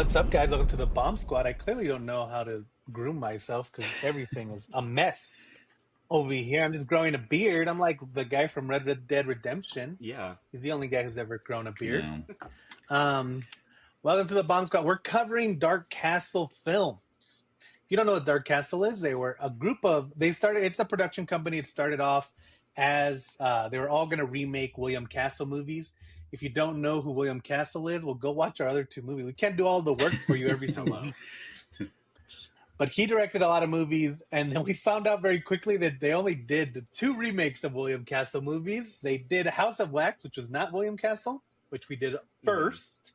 What's up, guys? Welcome to the Bomb Squad. I clearly don't know how to groom myself because everything is a mess over here. I'm just growing a beard. I'm like the guy from Red Dead Redemption. Yeah. He's the only guy who's ever grown a beard. Yeah. Welcome to the Bomb Squad. We're covering Dark Castle films. If you don't know what Dark Castle is, they were a group of, it's a production company. It started off as they were all going to remake William Castle movies. If you don't know who William Castle is, well, go watch our other two movies. We can't do all the work for you every single week. But he directed a lot of movies, and then we found out very quickly that they only did two remakes of William Castle movies. They did House of Wax, which was not William Castle, which we did first.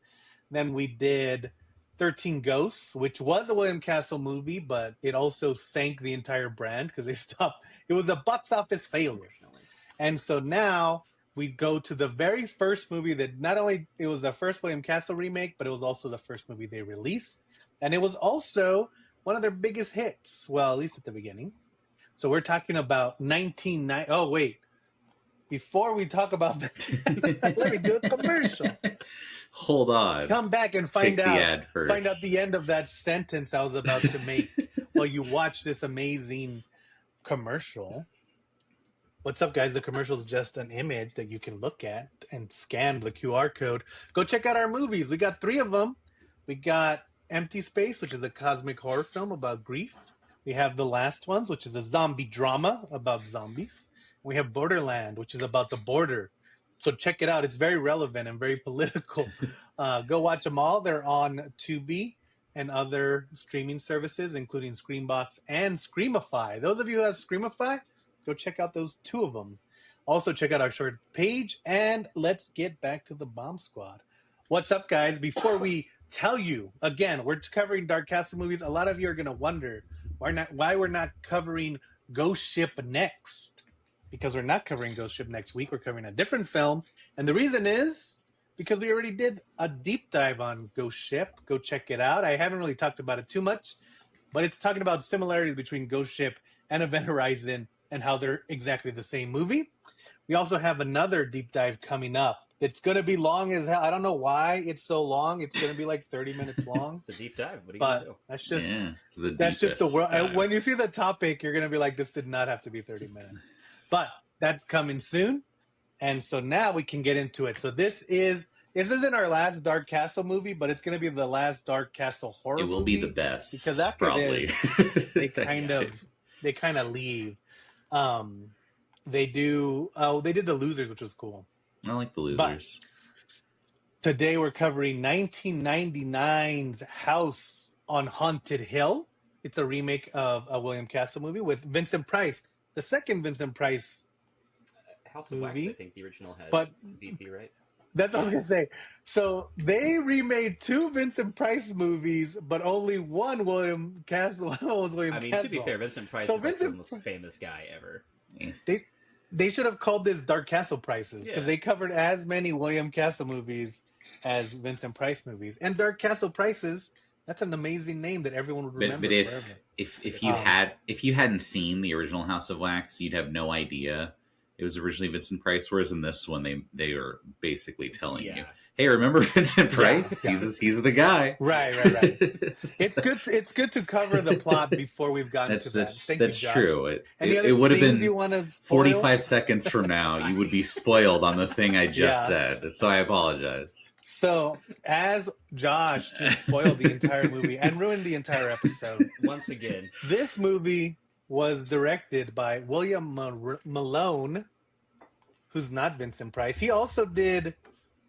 Then we did 13 Ghosts, which was a William Castle movie, but it also sank the entire brand because they stopped. It was a box office failure. And so now we go to the very first movie that not only it was the first William Castle remake, but it was also the first movie they released. And it was also one of their biggest hits. Well, at least at the beginning. So we're talking about 1990. Oh, wait. Before we talk about that, let me do a commercial. Hold on. Come back and find Take out. the ad first. Find out the end of that sentence I was about to make while you watch this amazing commercial. What's up, guys? The commercial is just an image that you can look at and scan the QR code. Go check out our movies. We got 3 of them. We got Empty Space, which is a cosmic horror film about grief. We have The Last Ones, which is a zombie drama about zombies. We have Borderland, which is about the border. So check it out. It's very relevant and very political. Go watch them all. They're on Tubi and other streaming services, including Screambox and Screamify. Those of you who have Screamify, go check out those 2 of them. Also, check out our short page, and let's get back to the Bomb Squad. What's up, guys? Before we tell you, again, we're covering Dark Castle movies. A lot of you are going to wonder why we're not covering Ghost Ship next. Because we're not covering Ghost Ship next week. We're covering a different film. And the reason is because we already did a deep dive on Ghost Ship. Go check it out. I haven't really talked about it too much, but it's talking about similarities between Ghost Ship and Event Horizon and how they're exactly the same movie. We also have another deep dive coming up. It's going to be long as hell. I don't know why it's so long. It's going to be like 30 minutes long. It's a deep dive. What are you going to do? That's just, that's just the world. When you see the topic, you're going to be like, this did not have to be 30 minutes. But that's coming soon. And so now we can get into it. So this isn't our last Dark Castle movie, but it's going to be the last Dark Castle horror movie. It will be the best. Because after probably. this, they kind of leave. They did The Losers, which was cool. I like The Losers. But today we're covering 1999's House on Haunted Hill. It's a remake of a William Castle movie with Vincent Price. The second Vincent Price House of movie, Wax, I think the original had but VP, right? That's what I was going to say. So they remade 2 Vincent Price movies, but only one William Castle. Was William Castle. To be fair, Vincent Price is like the most famous guy ever. They should have called this Dark Castle Prices because they covered as many William Castle movies as Vincent Price movies. And Dark Castle Prices, that's an amazing name that everyone would remember forever. If you hadn't seen the original House of Wax, you'd have no idea it was originally Vincent Price. Whereas in this one, they are basically telling you, "Hey, remember Vincent Price? Yeah. He's the guy." Right. It's good to cover the plot before we've gotten to that. That's true. It would have been 45 seconds from now. You would be spoiled on the thing I just said. So I apologize. So, as Josh just spoiled the entire movie and ruined the entire episode once again, this movie was directed by William Malone, who's not Vincent Price. He also did.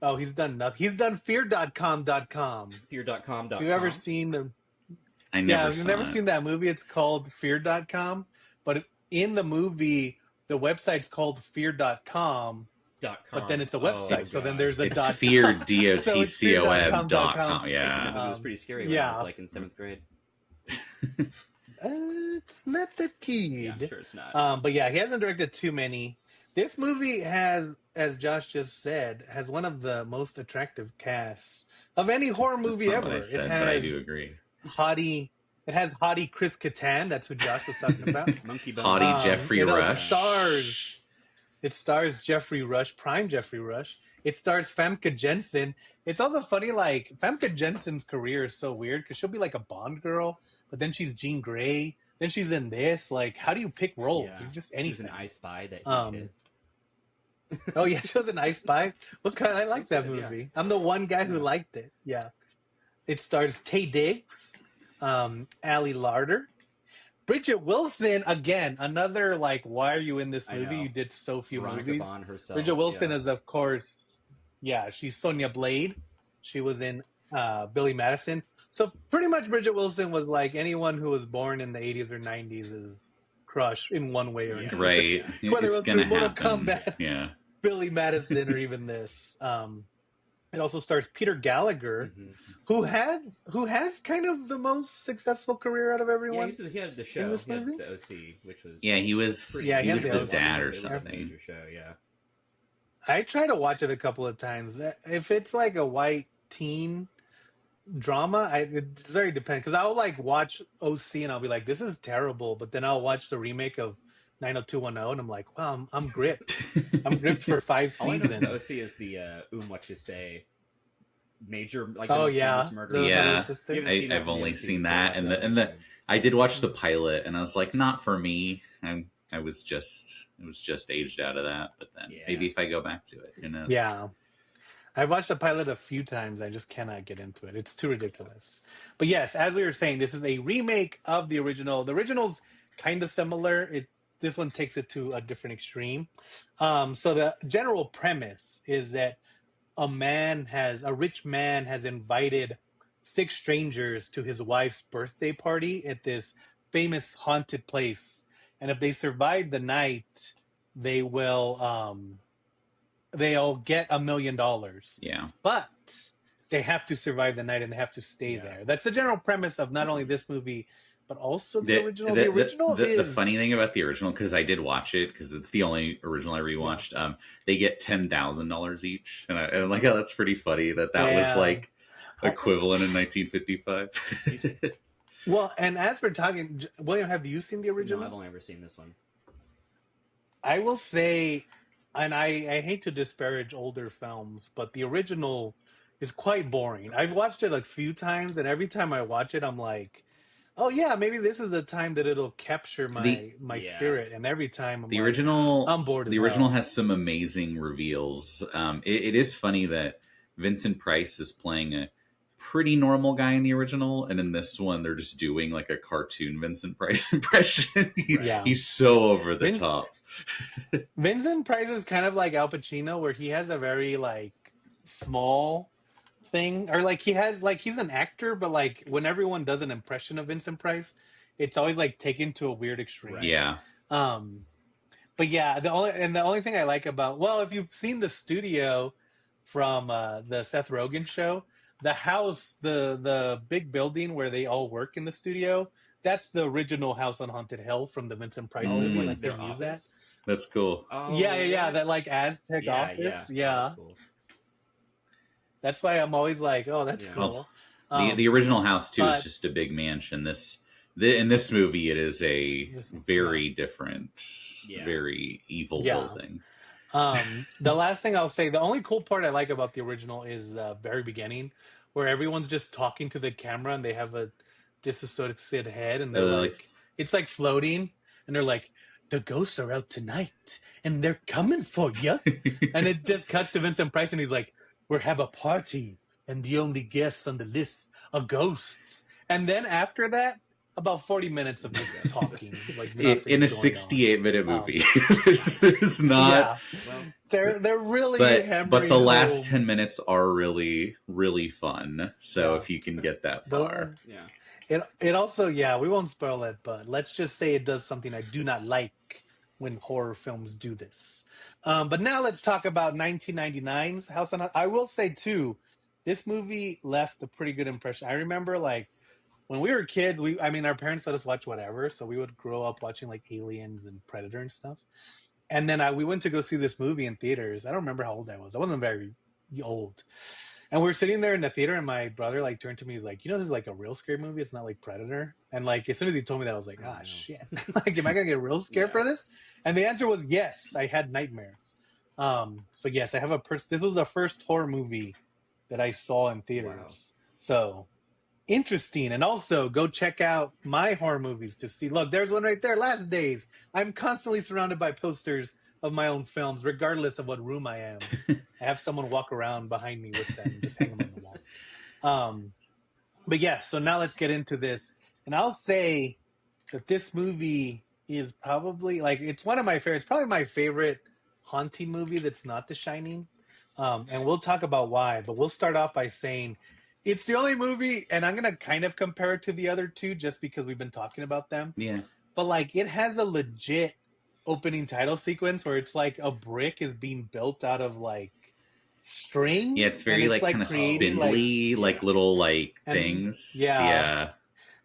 Oh, he's done nothing. He's done Fear.com.com. Fear.com.com. Have you ever seen the? You've never seen that movie. It's called Fear.com, but in the movie, the website's called Fear.com. But then it's a website, so then there's a it's fear DOTCOM.com. Yeah, that movie was pretty scary when I was like in 7th grade. It's not that kid. Yeah, I'm sure it's not. But yeah, he hasn't directed too many. This movie has, as Josh just said, has one of the most attractive casts of any horror movie ever. What I said, but I do agree. It has hottie Chris Kattan. That's who Josh was talking about. Monkey Hottie Jeffrey Rush. It stars Jeffrey Rush, prime Jeffrey Rush. It stars Famke Jensen. It's also funny, like, Famke Jensen's career is so weird because she'll be like a Bond girl, but then she's Jean Grey. Then she's in this. Like, how do you pick roles? Yeah. You're just anything. She was an I Spy that he hit. Oh, yeah, she was an I Spy. I like that movie. Yeah. I'm the one guy who liked it. Yeah. It stars Taye Diggs, Ali Larter, Bridget Wilson, again, another, like, why are you in this movie? You did so few movies. Herself, Bridget Wilson is, of course, she's Sonya Blade. She was in Billy Madison. So pretty much Bridget Wilson was like anyone who was born in the 80s or 90s is crush in one way or another. Right. Whether it's going to happen. Kombat, yeah. Billy Madison, or even this. It also stars Peter Gallagher, who has kind of the most successful career out of everyone. Yeah, he had the show. In this he movie? had the OC, which was he was the dad or something. It was a major show, yeah. I try to watch it a couple of times. If it's like a white teen drama, it's very dependent, because I'll like watch OC and I'll be like, this is terrible, but then I'll watch the remake of 90210 and I'm like, wow, I'm gripped. I'm gripped for 5 seasons. The OC is the what you say major, like, murder. Yeah, I've only seen that, and the I did watch the pilot and I was like, not for me. It was just aged out of that, but then maybe if I go back to it, who knows? Yeah. I've watched the pilot a few times. I just cannot get into it. It's too ridiculous. But yes, as we were saying, this is a remake of the original. The original's kind of similar. This one takes it to a different extreme. So the general premise is that a rich man has invited 6 strangers to his wife's birthday party at this famous haunted place. And if they survive the night, they will... they'll get $1 million. Yeah. But they have to survive the night and they have to stay there. That's the general premise of not only this movie, but also the original. The funny thing about the original, because I did watch it, because it's the only original I rewatched, they get $10,000 each. And I'm like, oh, that's pretty funny that was like equivalent in 1955. Well, and as we're talking, William, have you seen the original? No, I've only ever seen this one. I will say... And I hate to disparage older films, but the original is quite boring. I've watched it a few times, and every time I watch it, I'm like, oh yeah, maybe this is a time that it'll capture my spirit. And every time I'm bored. The original has some amazing reveals. It is funny that Vincent Price is playing a pretty normal guy in the original, and in this one they're just doing like a cartoon Vincent Price impression. He's so over the top. Vincent Price is kind of like Al Pacino, where he has a very like small thing, or like he's an actor, but like when everyone does an impression of Vincent Price, it's always like taken to a weird extreme. Right. Yeah. But yeah, the only thing I like about, well, if you've seen the studio from the Seth Rogen show, the house, the big building where they all work in the studio, that's the original House on Haunted Hill from the Vincent Price movie. Like they use that. That's cool. Oh, yeah. That like Aztec office. Yeah. Cool. That's why I'm always like, oh, that's cool. The original house too is just a big mansion. In this movie, it is a very different, very evil building. The last thing I'll say, the only cool part I like about the original is the very beginning, where everyone's just talking to the camera and they have a disassociated head, and they're like, it's like floating, and they're like, the ghosts are out tonight and they're coming for you. And it just cuts to Vincent Price and he's like, we have a party and the only guests on the list are ghosts. And then after that, about 40 minutes of just talking. Like in a 68-minute movie. There's not... They're really but the last 10 minutes are really, really fun. So if you can get that far. It also, we won't spoil it, but let's just say it does something I do not like when horror films do this. But now let's talk about 1999's House on... I will say, too, this movie left a pretty good impression. I remember, like, when we were a kid, our parents let us watch whatever, so we would grow up watching, like, Aliens and Predator and stuff. And then we went to go see this movie in theaters. I don't remember how old I was. I wasn't very old. And we were sitting there in the theater, and my brother like turned to me like, this is like a real scary movie. It's not like Predator. And like as soon as he told me that, I was like, shit. Like, am I gonna get real scared for this? And the answer was yes. I had nightmares. So yes, I have this was the first horror movie that I saw in theaters. Wow. So interesting. And also go check out my horror movies to see. Look, there's one right there. Last Days. I'm constantly surrounded by posters of my own films, regardless of what room I am. I have someone walk around behind me with them, just hang them on the wall. But yeah, so now let's get into this. And I'll say that this movie is probably like, it's one of my favorites, probably my favorite haunting movie that's not The Shining. And we'll talk about why, but we'll start off by saying it's the only movie, and I'm going to kind of compare it to the other two just because we've been talking about them. Yeah. But like, it has a legit opening title sequence where it's like a brick is being built out of like string. Yeah, it's very like kind of spindly, like little like things. Yeah.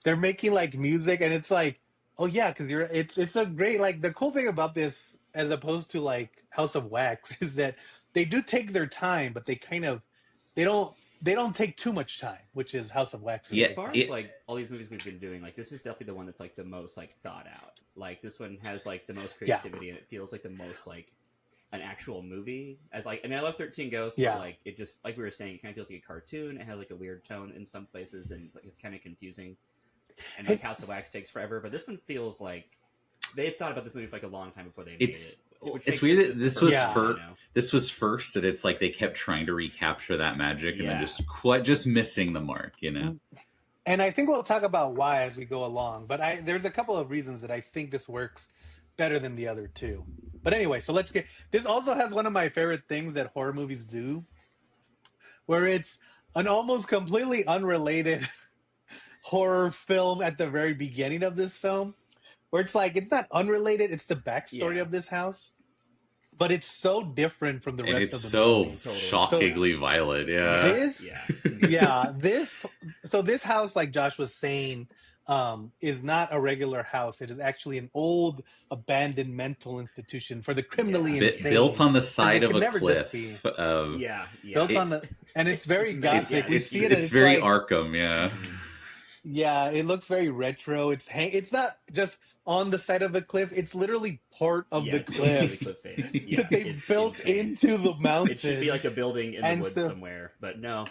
They're making like music, and it's like, oh yeah, because it's a great, like, the cool thing about this as opposed to like House of Wax is that they do take their time, but they don't take too much time, which is House of Wax. Yeah, as far as like all these movies we've been doing, like this is definitely the one that's like the most like thought out. Like this one has like the most creativity, and it feels like the most like an actual movie. As like, I mean, I love 13 Ghosts, but like it just, like we were saying, it kind of feels like a cartoon. It has like a weird tone in some places, and it's kind of confusing. And like House of Wax takes forever, but this one feels like they had thought about this movie for like a long time before they made it. It's weird that this was first, and it's like they kept trying to recapture that magic, and then just missing the mark, you know. And I think we'll talk about why as we go along. But there's a couple of reasons that I think this works better than the other two. But anyway, so let's get. This also has one of my favorite things that horror movies do, where it's an almost completely unrelated horror film at the very beginning of this film. Where it's like, it's not unrelated, it's the backstory of this house. But it's so different from the rest of the movie. And it's so shockingly violent, This house, like Josh was saying, is not a regular house. It is actually an old, abandoned mental institution for the criminally insane. Built on the side of a cliff. Built on the... And it's very gothic. It's very like, Arkham, Yeah, it looks very retro. It's not just on the side of a cliff. It's literally part of the cliff that they built into the mountain. It should be like a building in the woods somewhere, but no.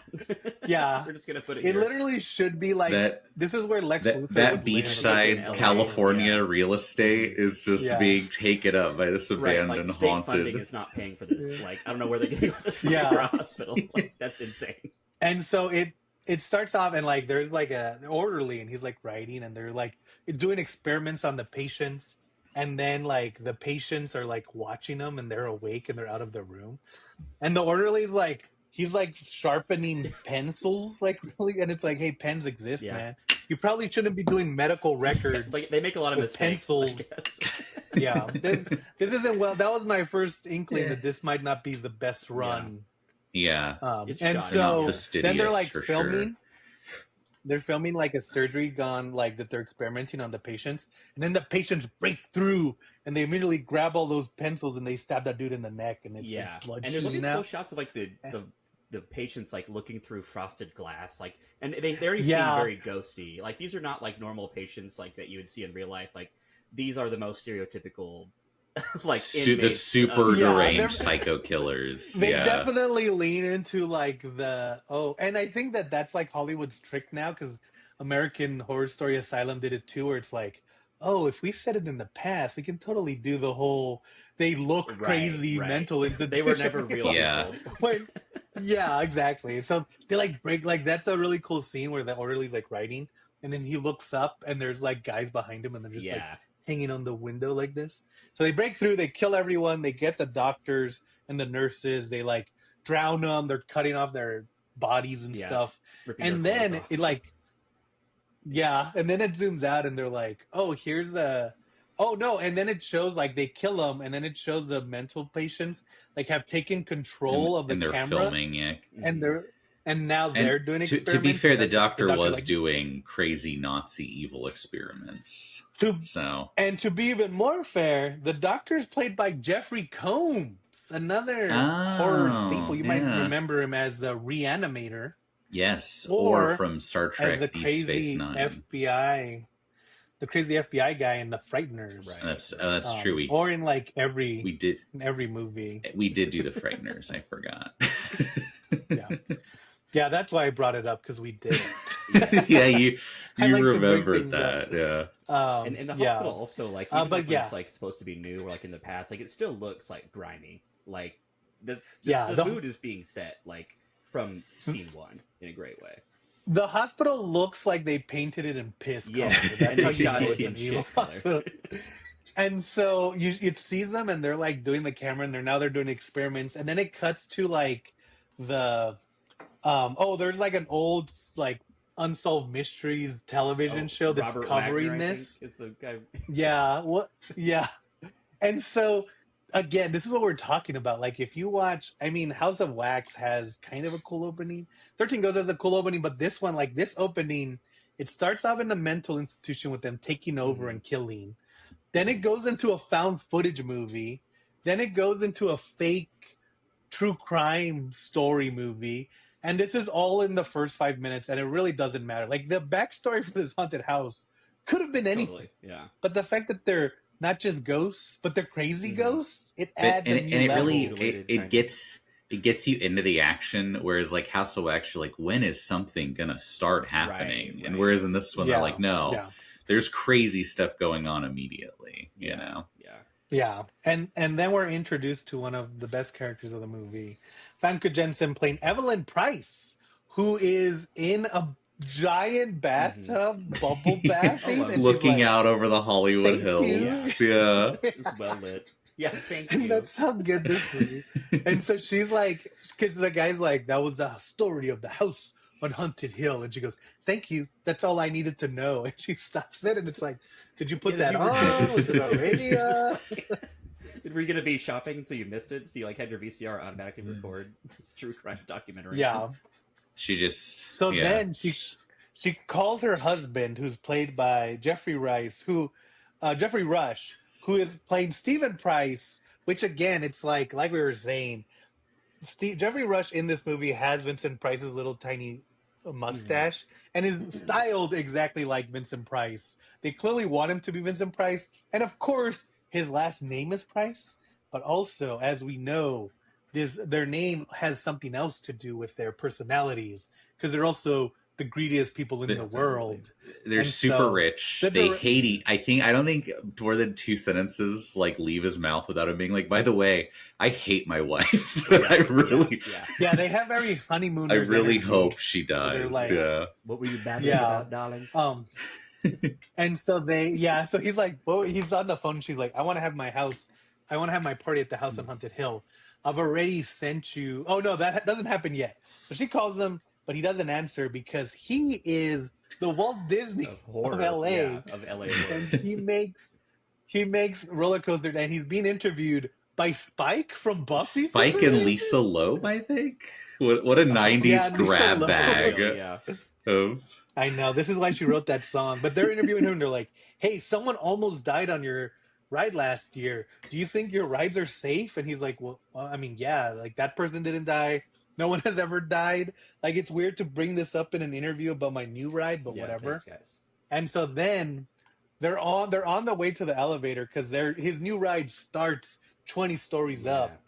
We're just gonna put it. It literally should be like this is where Lex Luthor that beachside California real estate is just being taken up by this abandoned like, state haunted. Funding is not paying for this. Like, I don't know where they're getting this money for a hospital. Like, that's insane. And so it starts off, and like there's like an orderly, and he's like writing, and they're like doing experiments on the patients, and then like the patients are like watching them, and they're awake and they're out of their room, and the orderly's like, he's like sharpening pencils, like really, and it's like, hey, pens exist, man. You probably shouldn't be doing medical records. Like they make a lot of mistakes. Pencils. This isn't well. That was my first inkling that this might not be the best run. And so then they're like filming. Sure. They're filming like a surgery gone, like that they're experimenting on the patients, and then the patients break through, and they immediately grab all those pencils and they stab that dude in the neck, and it's like blood. And there's all these cool shots of like the patients like looking through frosted glass, like, and they already seem very ghosty. Like these are not like normal patients like that you would see in real life. Like these are the most stereotypical. Like the super deranged psycho killers. They definitely lean into like and I think that's like Hollywood's trick now, because American Horror Story Asylum did it too, where it's like, oh, if we said it in the past, we can totally do the whole they look crazy mental institution. They were never real. Exactly. So they like break, like that's a really cool scene where the orderly's like writing, and then he looks up and there's like guys behind him, and they're just like hanging on the window like this. So they break through, they kill everyone, they get the doctors and the nurses, they like drown them, they're cutting off their bodies and stuff. And then it like and then it zooms out and they're like, oh, here's the and then it shows like they kill them, and then it shows the mental patients like have taken control of the camera. And they're filming, and now they're doing experiments. To be fair, the doctor was like, doing crazy Nazi evil experiments. And to be even more fair, the doctor's played by Jeffrey Combs, another horror staple. You might remember him as the Reanimator. Yes, or from Star Trek Deep Space Nine. FBI the crazy FBI guy in The Frighteners. Right. That's true. Or in like in every movie. We did do The Frighteners. I forgot. Yeah, that's why I brought it up, because we did it. Yeah, you remembered that. And the hospital also, like, even though it's like supposed to be new or like in the past, like it still looks like grimy. Like the mood is being set like from scene one in a great way. The hospital looks like they painted it in piss color. And they shot it in shit color. And so it sees them, and they're like doing the camera, and they're doing experiments, and then it cuts to like the there's like an old like Unsolved Mysteries television show that's Robert covering Wagner, this. Is the guy? Yeah. And so again, this is what we're talking about. Like, if you watch, I mean, House of Wax has kind of a cool opening. 13 Ghosts has a cool opening, but this one, like this opening, it starts off in a mental institution with them taking over and killing. Then it goes into a found footage movie. Then it goes into a fake true crime story movie. And this is all in the first 5 minutes, and it really doesn't matter. Like, the backstory for this haunted house could have been anything. Totally, yeah. But the fact that they're not just ghosts, but they're crazy ghosts, it adds a new level. It gets you into the action, whereas like House of Wax, you're like, when is something gonna start happening? Right. And whereas in this one, they're like, no, there's crazy stuff going on immediately, you know? Yeah. And then we're introduced to one of the best characters of the movie, Famke Janssen playing Evelyn Price, who is in a giant bathtub bubble bathing, and looking like, out over the Hollywood Hills. Yeah. It's well lit. Yeah, thank you. And that's how good this movie. And so she's like, because the guy's like, that was the story of the house on Haunted Hill, and she goes, "Thank you. That's all I needed to know." And she stops it, and it's like, "Did you put that on? Was it on radio?" Were you gonna be shopping so you missed it? So you like had your VCR automatically record this true crime documentary? Yeah. She just then she calls her husband, who's played by Jeffrey Rush, who is playing Stephen Price. Which again, it's like we were saying, Jeffrey Rush in this movie has Vincent Price's little tiny mustache and is styled exactly like Vincent Price. They clearly want him to be Vincent Price, and of course his last name is Price, but also, as we know, their name has something else to do with their personalities, because they're also the greediest people in the world. They're super rich. They hate I don't think more than 2 sentences like leave his mouth without him being like, by the way, I hate my wife. I really they have very honeymooners. I really hope she dies. Like, what were you babbling about, darling? And so so he's like, he's on the phone, and she's like, I want to have my party at the house on Haunted Hill. I've already sent you. Oh no, that doesn't happen yet. So she calls him, but he doesn't answer because he is the Walt Disney of LA. Yeah, of LA. And he makes roller coaster, and he's being interviewed by Spike from Buffy. Spike and Lisa Loeb, I think. What a 90s grab bag. I know. This is why she wrote that song. But they're interviewing him, and they're like, "Hey, someone almost died on your ride last year. Do you think your rides are safe?" And he's like, well, I mean, yeah, like that person didn't die. No one has ever died. Like, it's weird to bring this up in an interview about my new ride, but whatever. Thanks, guys. And so then they're on the way to the elevator, because his new ride starts 20 stories up.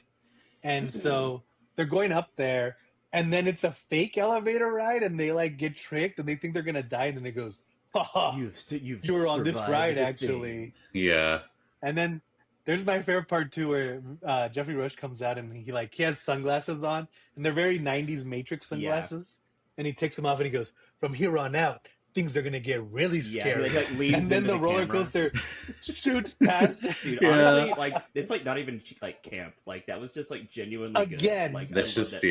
And so they're going up there, and then it's a fake elevator ride, and they like get tricked, and they think they're gonna die, and then it goes, "Ha, you were on this ride actually." Yeah. And then there's my favorite part too, where Jeffrey Rush comes out, and he has sunglasses on, and they're very 90s Matrix sunglasses. And he takes them off, and he goes, "From here on out, things are gonna get really scary." And then the roller coaster shoots past. Dude, honestly, like it's like not even like camp. Like that was just like genuinely good. Like, that's just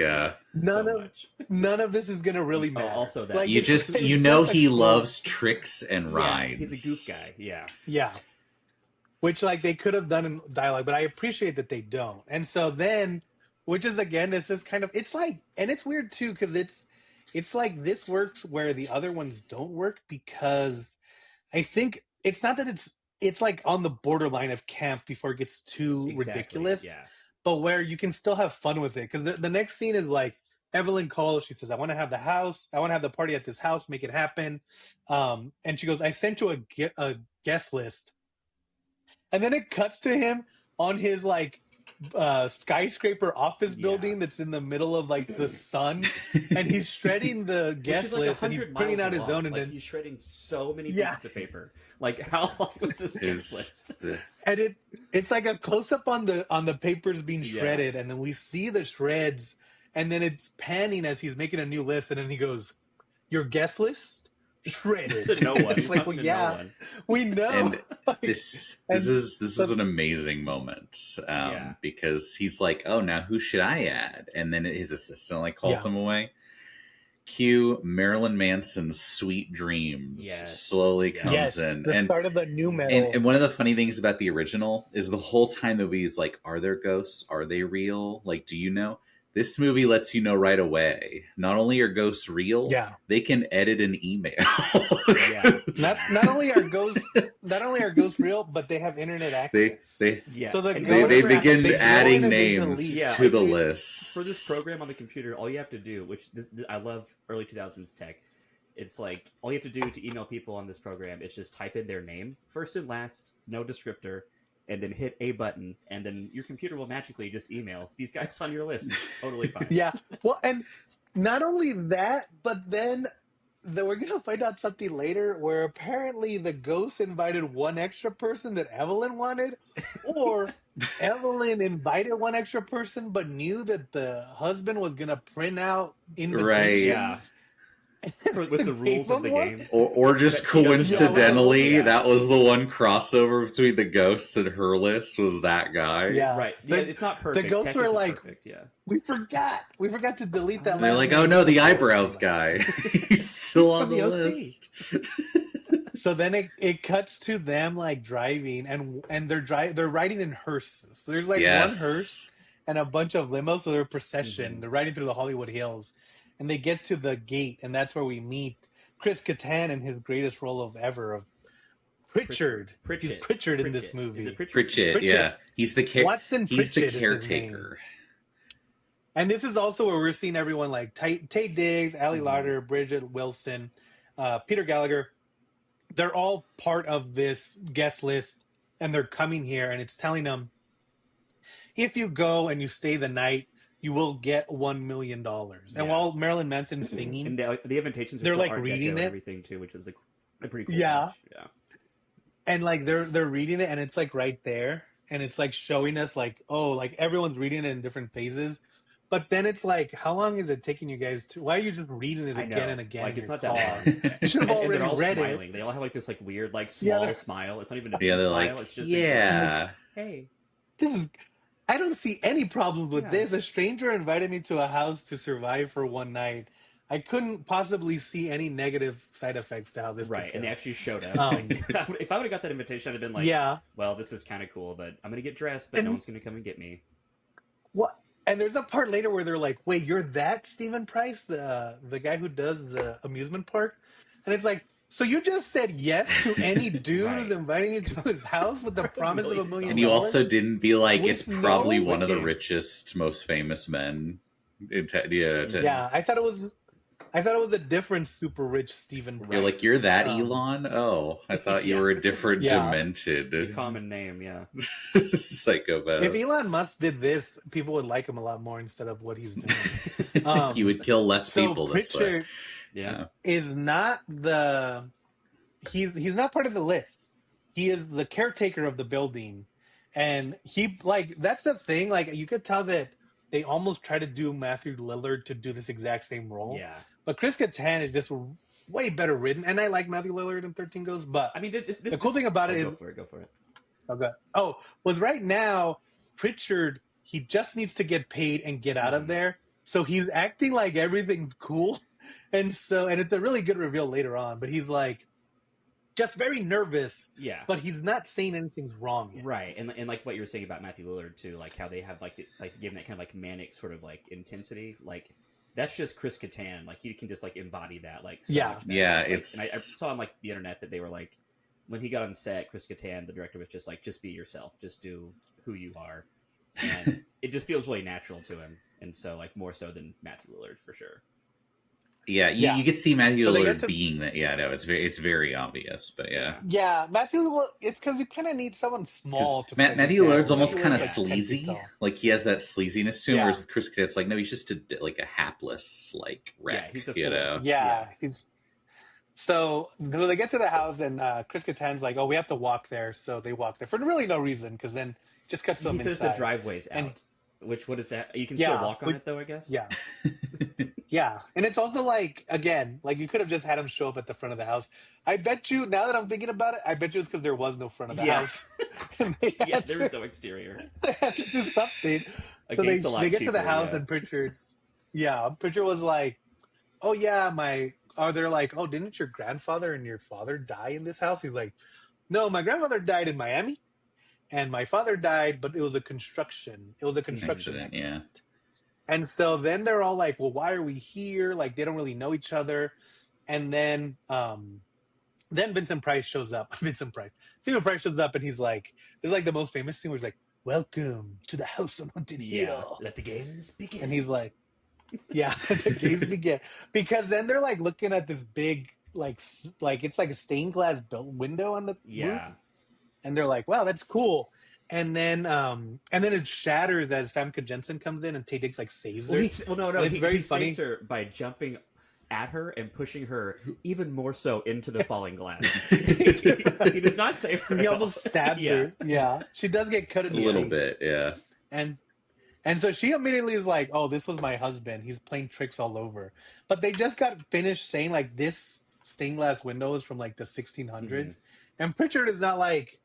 none of this is gonna really matter. Also, that like, you know he loves tricks and rides. He's a goof guy. Yeah. Which, like, they could have done in dialogue, but I appreciate that they don't. And so then, which is, again, this is kind of, it's like, and it's weird, too, because it's like this works where the other ones don't work, because I think it's not that it's like on the borderline of camp before it gets too ridiculous, but where you can still have fun with it. Because the next scene is like, Evelyn calls, she says, I want to have the party at this house, make it happen. And she goes, I sent you guest list. And then it cuts to him on his like skyscraper office building that's in the middle of like the sun, and he's shredding the guest like list and he's printing out his own, and like then he's shredding so many pieces of paper. Like how long was this guest list? And it's like a close up on the papers being shredded, and then we see the shreds, and then it's panning as he's making a new list, and then he goes, "Your guest list shredded to no one." It's like, well, yeah, no one. We know. And this is an amazing moment because he's like, "Oh, now who should I add?" And then his assistant like calls him away. Cue Marilyn Manson's "Sweet Dreams" slowly comes in. The start of the new metal. And one of the funny things about the original is the whole time the movie is like, are there ghosts? Are they real? Like, do you know? This movie lets you know right away. Not only are ghosts real, they can edit an email. Not only are ghosts real, but they have internet access. So they begin adding names to the list. For this program on the computer, all you have to do, which I love early 2000s tech, it's like all you have to do to email people on this program is just type in their name, first and last, no descriptor, and then hit a button, and then your computer will magically just email these guys on your list. It's totally fine. Well, and not only that, but then we're going to find out something later where apparently the ghost invited one extra person that Evelyn wanted, or Evelyn invited one extra person but knew that the husband was going to print out invitations. With the rules of the game, or just coincidentally, that was the one crossover between the ghosts and her list was that guy. Right. It's not perfect. The ghosts were like, perfect, we forgot to delete that. They're like, oh no, the eyebrows guy, he's still on the list. So then it cuts to them like driving, and they're riding in hearses. So there's like one hearse and a bunch of limos, so they're a procession. They're riding through the Hollywood Hills. And they get to the gate, and that's where we meet Chris Kattan in his greatest role of Pritchard. He's Pritchard in this movie. Is it Pritchard, yeah. He's the caretaker. And this is also where we're seeing everyone like Tate Diggs, Ali Larter, Bridget Wilson, Peter Gallagher. They're all part of this guest list, and they're coming here, and it's telling them, if you go and you stay the night, you will get $1 million. And while Marilyn Manson's singing, and the invitations, they're like reading it, everything too, which is like a pretty cool. Touch. And like they're reading it, and it's like right there, and it's like showing us like, oh, like everyone's reading it in different phases. But then it's like, how long is it taking you guys to? Why are you just reading it again and again? Like it's not that long. You should have already read smiling. it. They all have like this like weird like small smile. It's not even a big they're smile. like, it's just like, hey, this is. I don't see any problems with this. A stranger invited me to a house to survive for one night. I couldn't possibly see any negative side effects to how this could go. And they actually showed up. If I would have got that invitation, I'd have been like, well, this is kind of cool, but I'm going to get dressed, but no one's going to come and get me. What? And there's a part later where they're like, wait, you're that Stephen Price, the guy who does the amusement park? And it's like, so you just said yes to any dude who's inviting you to his house with the promise of $1 million? And you also didn't be like, it's probably one of the richest, most famous men. I thought it was a different super rich Stephen Price. You're like, you're that Elon? Oh, I thought you were a different demented. The common name, psychopath. If Elon Musk did this, people would like him a lot more instead of what he's doing. He would kill less people this way. Is not he's not part of the list. He is the caretaker of the building, and he like that's the thing. Like you could tell that they almost try to do Matthew Lillard to do this exact same role. But Chris Kattan is just way better written, and I like Matthew Lillard in 13 Ghosts. But I mean, the cool thing about it is go for it. Okay. Oh, was right now Pritchard. He just needs to get paid and get out of there, so he's acting like everything's cool. And it's a really good reveal later on, but he's like just very nervous. But he's not saying anything's wrong yet. Right. And like what you were saying about Matthew Lillard too, like how they have like giving that kind of like manic sort of like intensity. Like that's just Chris Kattan. Like he can just like embody that like so much better. Yeah, like, it's and I saw on like the internet that they were like when he got on set, Chris Kattan, the director, was just like, just be yourself, just do who you are. And it just feels really natural to him. And so like more so than Matthew Lillard for sure. Yeah, you could see Matthew So Lillard being that. Yeah, no, it's very obvious, but yeah. Yeah, Matthew. It's because you kind of need someone small to play Matthew Lillard's almost kind of like sleazy. Like he has that sleaziness to him, whereas Chris Kattan's like, no, he's just like a hapless like wreck. He's a you know. He's. So they get to the house, and Chris Kattan's like, "Oh, we have to walk there." So they walk there for really no reason, because then just cuts to him inside. He says the driveway's out. What is that? You can still walk on it, though, I guess? Yeah. Yeah. And it's also like, again, like you could have just had him show up at the front of the house. I bet you, now that I'm thinking about it, I bet you it's because there was no front of the house. There was no exterior. They had to do something. So they get to the house, and Pritchard was like, oh, yeah, they're like, oh, didn't your grandfather and your father die in this house? He's like, no, my grandmother died in Miami. And my father died, but it was a construction accident. Yeah. And so then they're all like, well, why are we here? Like, they don't really know each other. And then Vincent Price shows up. Stephen Price shows up, and he's like, this is like the most famous scene where he's like, welcome to the house on Haunted Hill. Let the games begin. And he's like, yeah, the games begin. Because then they're like looking at this big, like it's like a stained glass window on the roof. And they're like, wow, that's cool. And then it shatters as Famke Janssen comes in, and Taye Diggs like saves her. It's very funny. He saves her by jumping at her and pushing her even more so into the falling glass. He does not save her. He almost stabbed her. Yeah, she does get cut in the little bit. Yeah, and so she immediately is like, oh, this was my husband. He's playing tricks all over. But they just got finished saying like this stained glass window is from like the 1600s, and Pritchard is not like,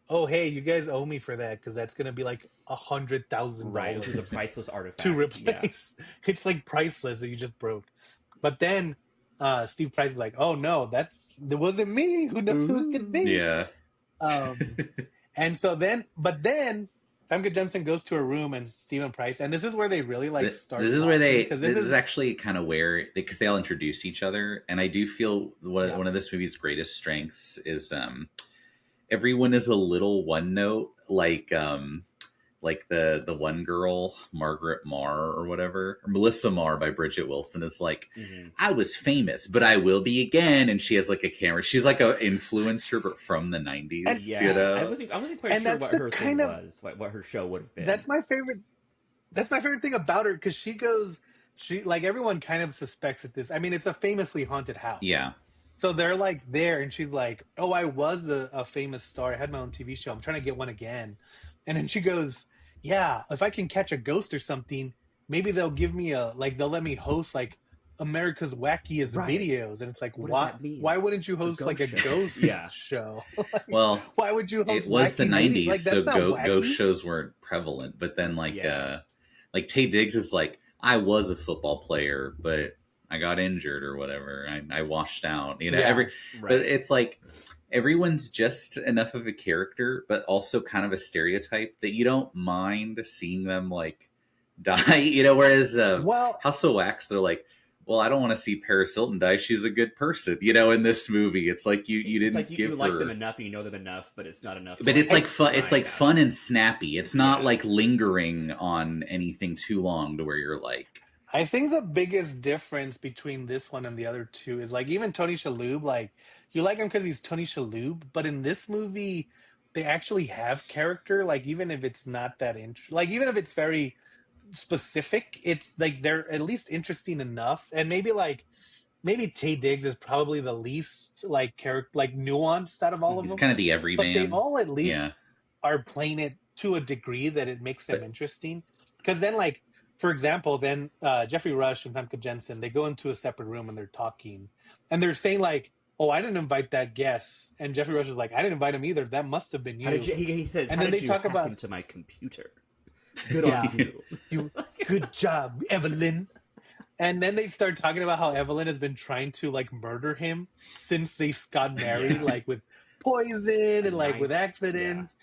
oh, hey, you guys owe me for that, because that's going to be like $100,000. Right, this is a priceless artifact. To replace. Yeah. It's like priceless that you just broke. But then Steve Price is like, oh, no, that wasn't me. Who knows who it could be? Yeah. And so then Famke Janssen goes to a room, and Stephen Price, and this is where they really like start. This is where this is actually kind of where, because they all introduce each other. And I do feel one of this movie's greatest strengths is everyone is a little one note, like the one girl, Margaret Marr or whatever, or Melissa Marr by Bridget Wilson is like, I was famous, but I will be again. And she has like a camera. She's like an influencer, but from the 90s. You know? I wasn't quite sure what her thing was, what her show would have been. That's my favorite thing about her, because she like, everyone kind of suspects that this, I mean, it's a famously haunted house. Yeah. So they're like there, and she's like, oh, I was a famous star. I had my own TV show. I'm trying to get one again. And then she goes, yeah, if I can catch a ghost or something, maybe they'll give me they'll let me host like America's Wackiest Videos. And it's like, why wouldn't you host like a ghost show? Like, well, why would you host? It was the 90s, like, so ghost shows weren't prevalent. But then like Taye Diggs is like, I was a football player, but I got injured or whatever. I washed out, you know, but it's like everyone's just enough of a character, but also kind of a stereotype that you don't mind seeing them like die, you know, whereas House of Wax, they're like, well, I don't want to see Paris Hilton die. She's a good person, you know, in this movie. It's like you didn't like give her... like them enough and you know them enough, but it's not enough. But it's like fun. It's like fun and snappy. It's not like lingering on anything too long to where you're like... I think the biggest difference between this one and the other two is like even Tony Shalhoub, like you like him because he's Tony Shalhoub, but in this movie they actually have character. Like even if it's not that like even if it's very specific, it's like they're at least interesting enough. And maybe Taye Diggs is probably the least like character, like nuanced out of all of them. He's kind of the everyman. But they all at least are playing it to a degree that it makes them interesting. Because then like. For example, then Jeffrey Rush and Famke Janssen, they go into a separate room and they're talking. And they're saying like, oh, I didn't invite that guest. And Jeffrey Rush is like, I didn't invite him either. That must have been you. He says, and then they talk about into my computer. Good on you. Good job, Evelyn. And then they start talking about how Evelyn has been trying to like murder him since they got married, like with poison and like with accidents.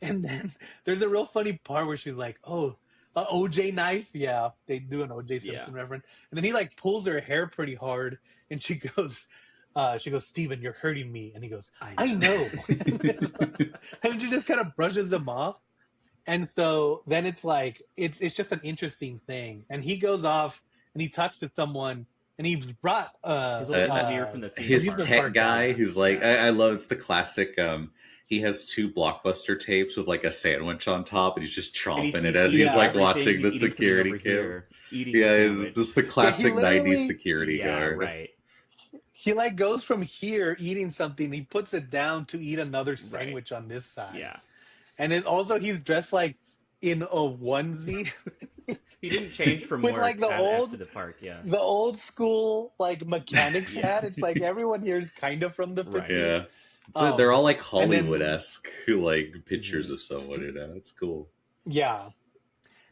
Yeah. And then there's a real funny part where she's like, oh, OJ knife, they do an OJ Simpson reference, and then he like pulls her hair pretty hard, and she goes, Steven, you're hurting me, and he goes, I know. And she just kind of brushes him off, and so then it's like it's just an interesting thing, and he goes off and he talks to someone and he brought his tech guy who's like, I love it's the classic. He has 2 Blockbuster tapes with like a sandwich on top, and he's just chomping it as he's like watching the security cam. It's just the classic 90s security guard. Right. He like goes from here eating something, he puts it down to eat another sandwich on this side. Yeah. And then also he's dressed like in a onesie. He didn't change from with work like the after the park, the old school like mechanics hat. It's like everyone here is kind of from the 50s. Right. Yeah. So they're all like Hollywood-esque, like pictures of someone, you know. It's cool. Yeah.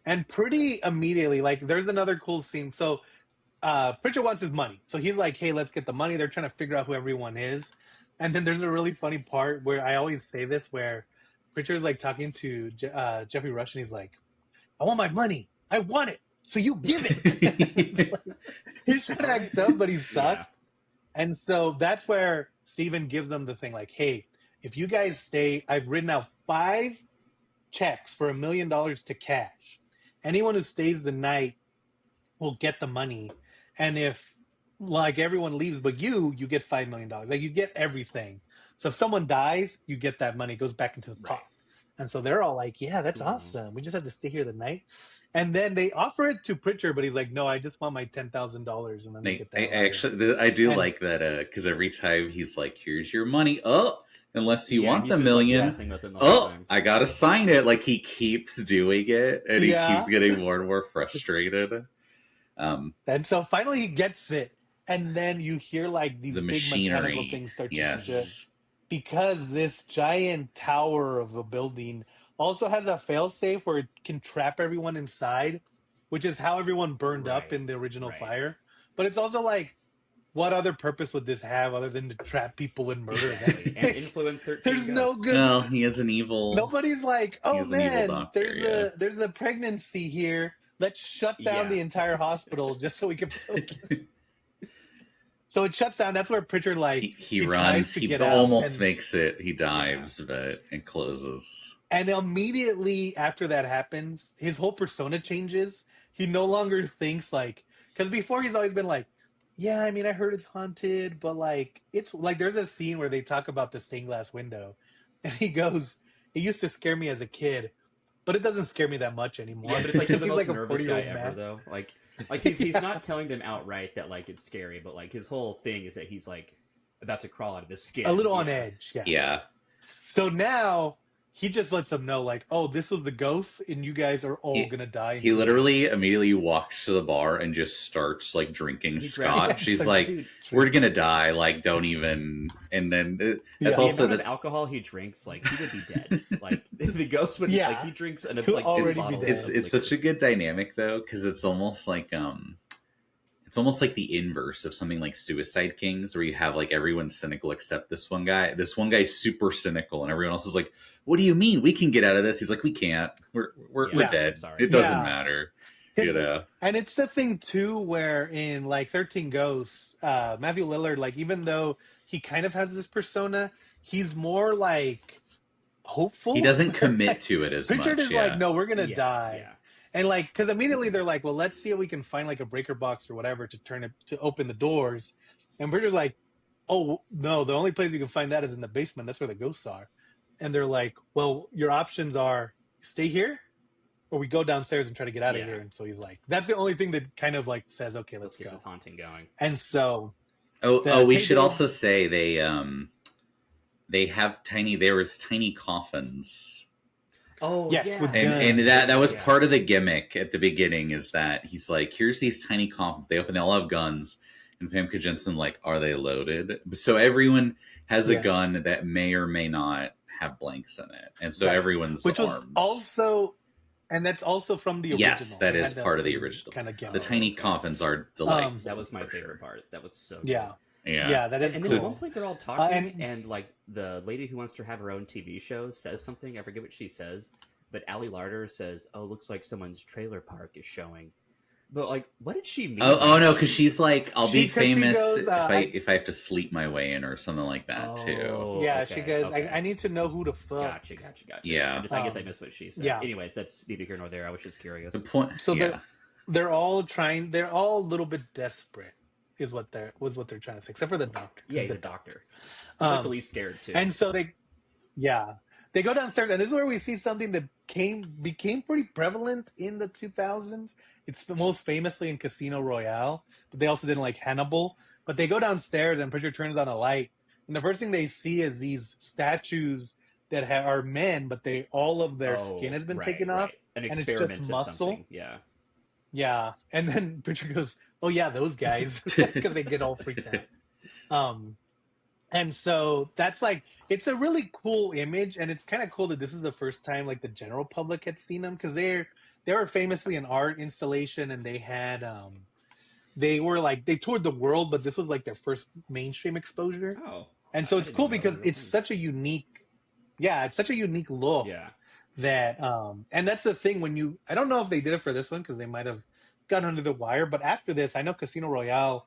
And pretty immediately, like there's another cool scene. So Pritchard wants his money. So he's like, hey, let's get the money. They're trying to figure out who everyone is. And then there's a really funny part where I always say this, where Pritchard's like talking to Jeffrey Rush, and he's like, I want my money. I want it. So you give it. He's trying to act tough, but he sucks. Yeah. And so that's where Steven gives them the thing like, hey, if you guys stay, I've written out 5 checks for $1 million to cash. Anyone who stays the night will get the money. And if like everyone leaves but you get $5 million. Like you get everything. So if someone dies, you get that money. It goes back into the pot. And so they're all like, yeah, that's awesome. We just have to stay here the night. And then they offer it to Pritchard, but he's like, no, I just want my $10,000. And then they get that. I do like that because every time he's like, here's your money. Oh, unless you want the $1 million. I got to sign it. Like he keeps doing it and he keeps getting more and more frustrated. And so finally he gets it. And then you hear like these big mechanical things start to shift. Because this giant tower of a building also has a failsafe where it can trap everyone inside, which is how everyone burned up in the original fire. But it's also like, what other purpose would this have other than to trap people and murder them? And influence 13 There's no good. No, he is an evil. Nobody's like, oh man, there's a pregnancy here. Let's shut down the entire hospital just so we can focus. So it shuts down. That's where Pritchard he runs. He almost makes it. He dives, but it closes. And immediately after that happens, his whole persona changes. He no longer thinks like, because before he's always been like, yeah, I mean, I heard it's haunted, but like, it's like there's a scene where they talk about the stained glass window, and he goes, it used to scare me as a kid, but it doesn't scare me that much anymore. Yeah, but it's like the most nervous guy ever, though. Like he's not telling them outright that like it's scary, but like his whole thing is that he's like about to crawl out of his skin. A little on edge, yeah. So now he just lets them know, like, oh, this was the ghost, and you guys are all gonna die. He literally immediately walks to the bar and just starts like drinking scotch. He's like, we're gonna die. Like, don't even. And then that's also that's alcohol he drinks. Like, he would be dead. Like the ghost would. Like he drinks an like bottle. It's such a good dynamic though, because it's almost like It's almost like the inverse of something like Suicide Kings, where you have like everyone cynical except this one guy. This one guy's super cynical, and everyone else is like, "What do you mean we can get out of this?" He's like, "We can't. We're dead. Sorry. It doesn't matter." You know. And it's the thing too, where in like 13 Ghosts, Matthew Lillard, like even though he kind of has this persona, he's more like hopeful. He doesn't commit to it as much. Richard is like, "No, we're gonna die." Yeah. And like, because immediately they're like, well, let's see if we can find like a breaker box or whatever to turn it to open the doors. And Bridger's like, oh no, the only place you can find that is in the basement. That's where the ghosts are. And they're like, well, your options are stay here, or we go downstairs and try to get out of here. And so he's like, that's the only thing that kind of like says, okay, let's get go. This haunting going. And so, we should also say they have there was tiny coffins. Oh, yes, yeah. And that was part of the gimmick at the beginning, is that he's like, here's these tiny coffins. They all have guns. And Famke Jensen, like, are they loaded? So everyone has a gun that may or may not have blanks in it. And so everyone's Which armed. Was also, and that's also from the original. Yes, that is part of the original. Kind of the tiny coffins are delightful. That was my favorite part. That was so good. Yeah, that is. And then at one point they're all talking, and like the lady who wants to have her own TV show says something. I forget what she says, but Ali Larder says, "Oh, looks like someone's trailer park is showing." But like, what did she mean? Oh no, because she's like, "I'll be famous if I have to sleep my way in," or something like that too. Yeah, okay, she goes, I need to know who to fuck. Gotcha. Yeah, I guess I missed what she said. Yeah. Anyways, that's neither here nor there. I was just curious. The point. So they're all trying. They're all a little bit desperate. was what they're trying to say, except for the doctor. Yeah, he's a doctor. He's like the least scared too. And so they go downstairs, and this is where we see something that became pretty prevalent in the 2000s. It's most famously in Casino Royale, but they also did like Hannibal. But they go downstairs, and Pritchard turns on a light, and the first thing they see is these statues that are men, but all of their skin has been taken off, and it's just muscle. Yeah. And then Pritchard goes, "Oh yeah, those guys," because they get all freaked out. And so that's like, it's a really cool image, and it's kind of cool that this is the first time like the general public had seen them, because they were famously an art installation, and they had they toured the world, but this was like their first mainstream exposure. Oh, and so it's cool because it's such a unique look. Yeah. That and that's the thing I don't know if they did it for this one because they might have gone under the wire, but after this, I know Casino Royale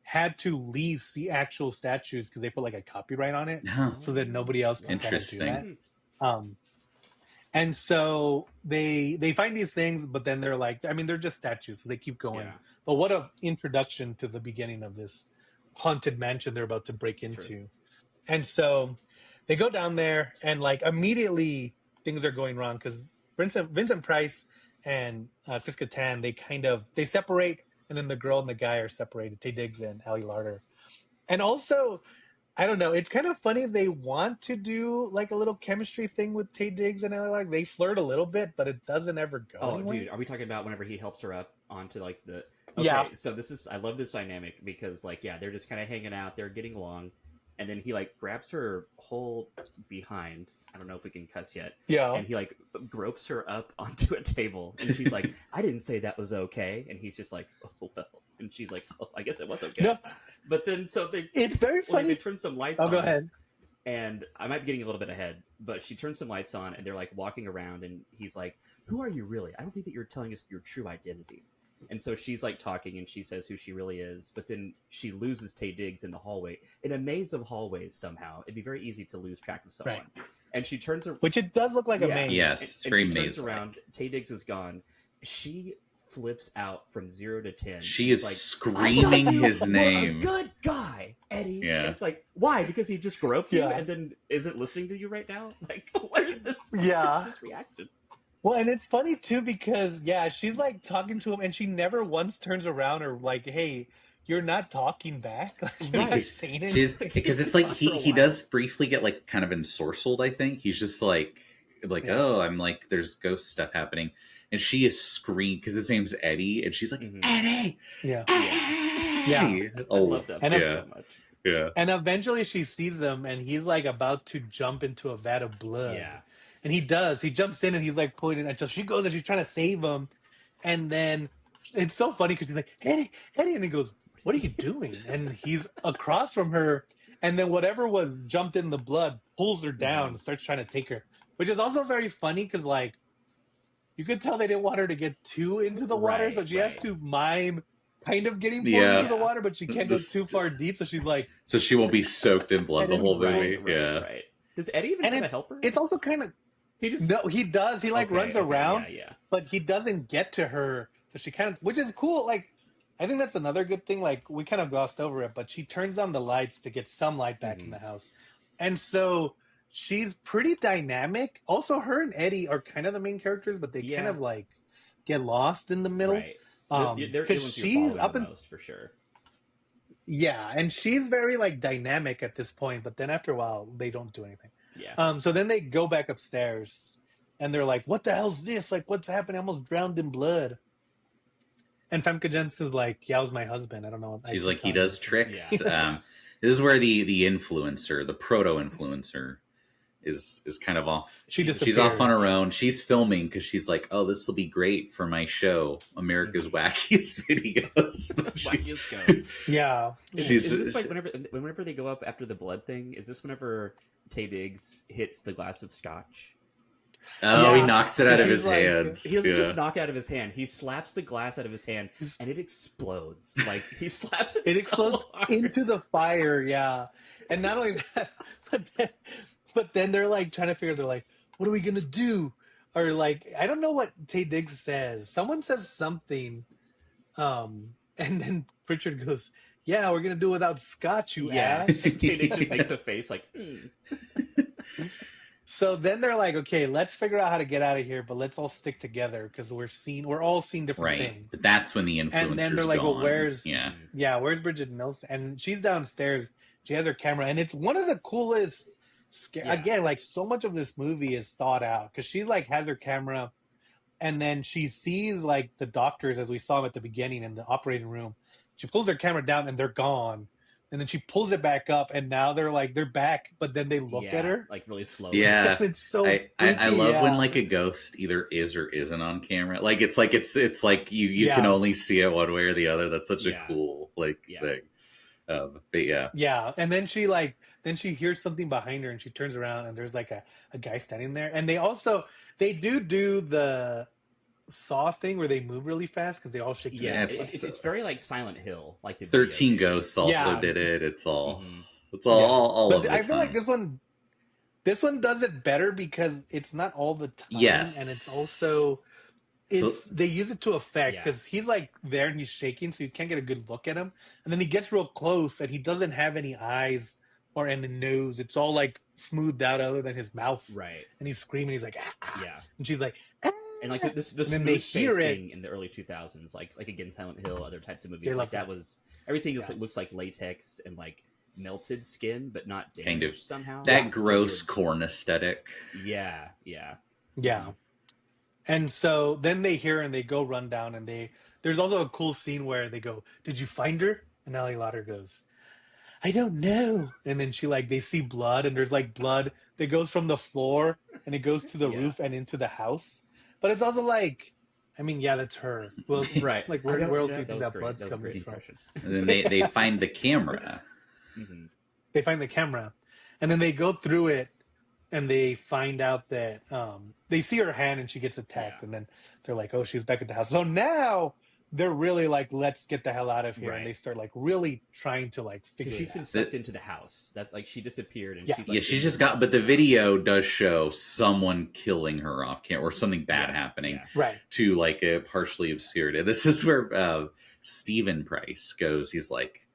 had to lease the actual statues because they put like a copyright on it, so that nobody else can kind of do that. And so they find these things, but then they're like, I mean, they're just statues, so they keep going. Yeah. But what a introduction to the beginning of this haunted mansion they're about to break into. True. And so they go down there, and like immediately things are going wrong because Vincent Price and Chris Kattan, they separate. And then the girl and the guy are separated, Taye Diggs and Ali Larter. And also, I don't know, it's kind of funny they want to do like a little chemistry thing with Taye Diggs and Ali Larter. They flirt a little bit, but it doesn't ever go anywhere. Dude, are we talking about whenever he helps her up onto like the... Okay, yeah. So I love this dynamic because like, yeah, they're just kind of hanging out, they're getting along. And then he like grabs her whole behind. I don't know if we can cuss yet. Yeah. And he like gropes her up onto a table. And she's like, I didn't say that was okay. And he's just like, oh, well. And she's like, oh, I guess it was okay. No. But then it's very funny. They turn some lights on. Oh, go ahead. And I might be getting a little bit ahead, but she turns some lights on and they're like walking around and he's like, who are you really? I don't think that you're telling us your true identity. And so she's like talking and she says who she really is, but then she loses Taye Diggs in the hallway. In a maze of hallways somehow, it'd be very easy to lose track of someone. Right. And she turns around. Which it does look like a maze. Yes, it's very maze. She turns around, Taye Diggs is gone. She flips out from 0 to 10. She is like, screaming his name. A good guy, Eddie. Yeah. And it's like, why? Because he just groped you and then isn't listening to you right now? Like, what is this? Yeah. What is this reaction? Well, and it's funny too because she's like talking to him, and she never once turns around or like, "Hey, you're not talking back." Like, saying it. Because it's like he does briefly get like kind of ensorcelled. I think he's just like, oh, I'm like, there's ghost stuff happening, and she is screaming because his name's Eddie, and she's like, Eddie, yeah. I love that so much. Yeah, and eventually she sees him, and he's like about to jump into a vat of blood. Yeah. And he does. He jumps in and he's like pulling it until she goes and she's trying to save him. And then it's so funny because she's like, Eddie. And he goes, what are you doing? And he's across from her. And then whatever was jumped in the blood pulls her down and starts trying to take her. Which is also very funny because, like, you could tell they didn't want her to get too into the water. So she has to mime kind of getting pulled into the water, but she can't go too far deep. So she's like... So she won't be soaked in blood the whole movie. Right. Does Eddie even try to help her? It's also kind of... No, he does. He runs around, but he doesn't get to her. So she kind of, which is cool. Like, I think that's another good thing. Like, we kind of glossed over it, but she turns on the lights to get some light back in the house. And so she's pretty dynamic. Also, her and Eddie are kind of the main characters, but they kind of like get lost in the middle. Right. They're the ones you're following the most, for sure. Yeah, and she's very like dynamic at this point, but then after a while, they don't do anything. Yeah. So then they go back upstairs, and they're like, "What the hell's this? Like, what's happening? I almost drowned in blood." And Famke Janssen's like, "Yeah, it was my husband. I don't know." She's like, "He does tricks." Yeah. This is where the influencer, the proto-influencer, is kind of off. She's off on her own. She's filming because she's like, "Oh, this will be great for my show, America's Wackiest Videos." Yeah. Is this like whenever they go up after the blood thing? Is this whenever Taye Diggs hits the glass of scotch? Oh, he knocks it out of his hand. He doesn't just knock it out of his hand. He slaps the glass out of his hand, and it explodes. Like, he slaps it. It explodes into the fire. Yeah, and not only that, but then they're like trying to figure. They're like, "What are we gonna do?" Or like, I don't know what Taye Diggs says. Someone says something, and then Pritchard goes, yeah, we're gonna do it without scotch, you ass. Teenage just makes a face like. So then they're like, okay, let's figure out how to get out of here, but let's all stick together because we're all seeing different things. But that's when the influencer's and then they're like, gone. well, where's where's Bridget Nielsen? And she's downstairs. She has her camera, and it's one of the coolest. Again, like so much of this movie is thought out because she's like has her camera, and then she sees like the doctors as we saw them at the beginning in the operating room. She pulls her camera down, and they're gone. And then she pulls it back up, and now they're back, but then they look at her like really slow. Yeah, it's so. I love when like a ghost either is or isn't on camera. Like it's like you can only see it one way or the other. That's such a cool thing. But yeah, and then she hears something behind her, and she turns around, and there's like a guy standing there, and they do the Saw thing where they move really fast because they all shake. Yeah, it's very like Silent Hill, like the 13 Ghosts also did it. It's all all but of the I time. feel like this one does it better because it's not all the time. Yes, and it's also they use it to effect because he's like there and he's shaking, so you can't get a good look at him. And then he gets real close and he doesn't have any eyes or any nose. It's all like smoothed out other than his mouth. Right. And he's screaming. He's like, ah. Yeah. And she's like, ah. And like this smooth face thing in the early 2000s, like again Silent Hill, other types of movies, like that was everything just looks like latex and like melted skin, but not damaged kind of somehow. That gross corn aesthetic. Yeah. And so then they hear and they go run down and there's also a cool scene where they go, "Did you find her?" And Ali Lauder goes, "I don't know." And then they see blood and there's like blood that goes from the floor and it goes to the roof and into the house. But it's also like, I mean, that's her. Well, right. Like where else do you think that blood's coming from? And then they find the camera. Mm-hmm. They find the camera, and then they go through it, and they find out that they see her hand and she gets attacked, and then they're like, "Oh, she's back at the house." So now they're really like, "Let's get the hell out of here," and they start like really trying to like figure. She's been sucked into the house. That's like she disappeared, and she's she just got. But the video does show someone killing her off camera or something bad happening, right? To like a partially obscured. This is where Stephen Price goes. He's like,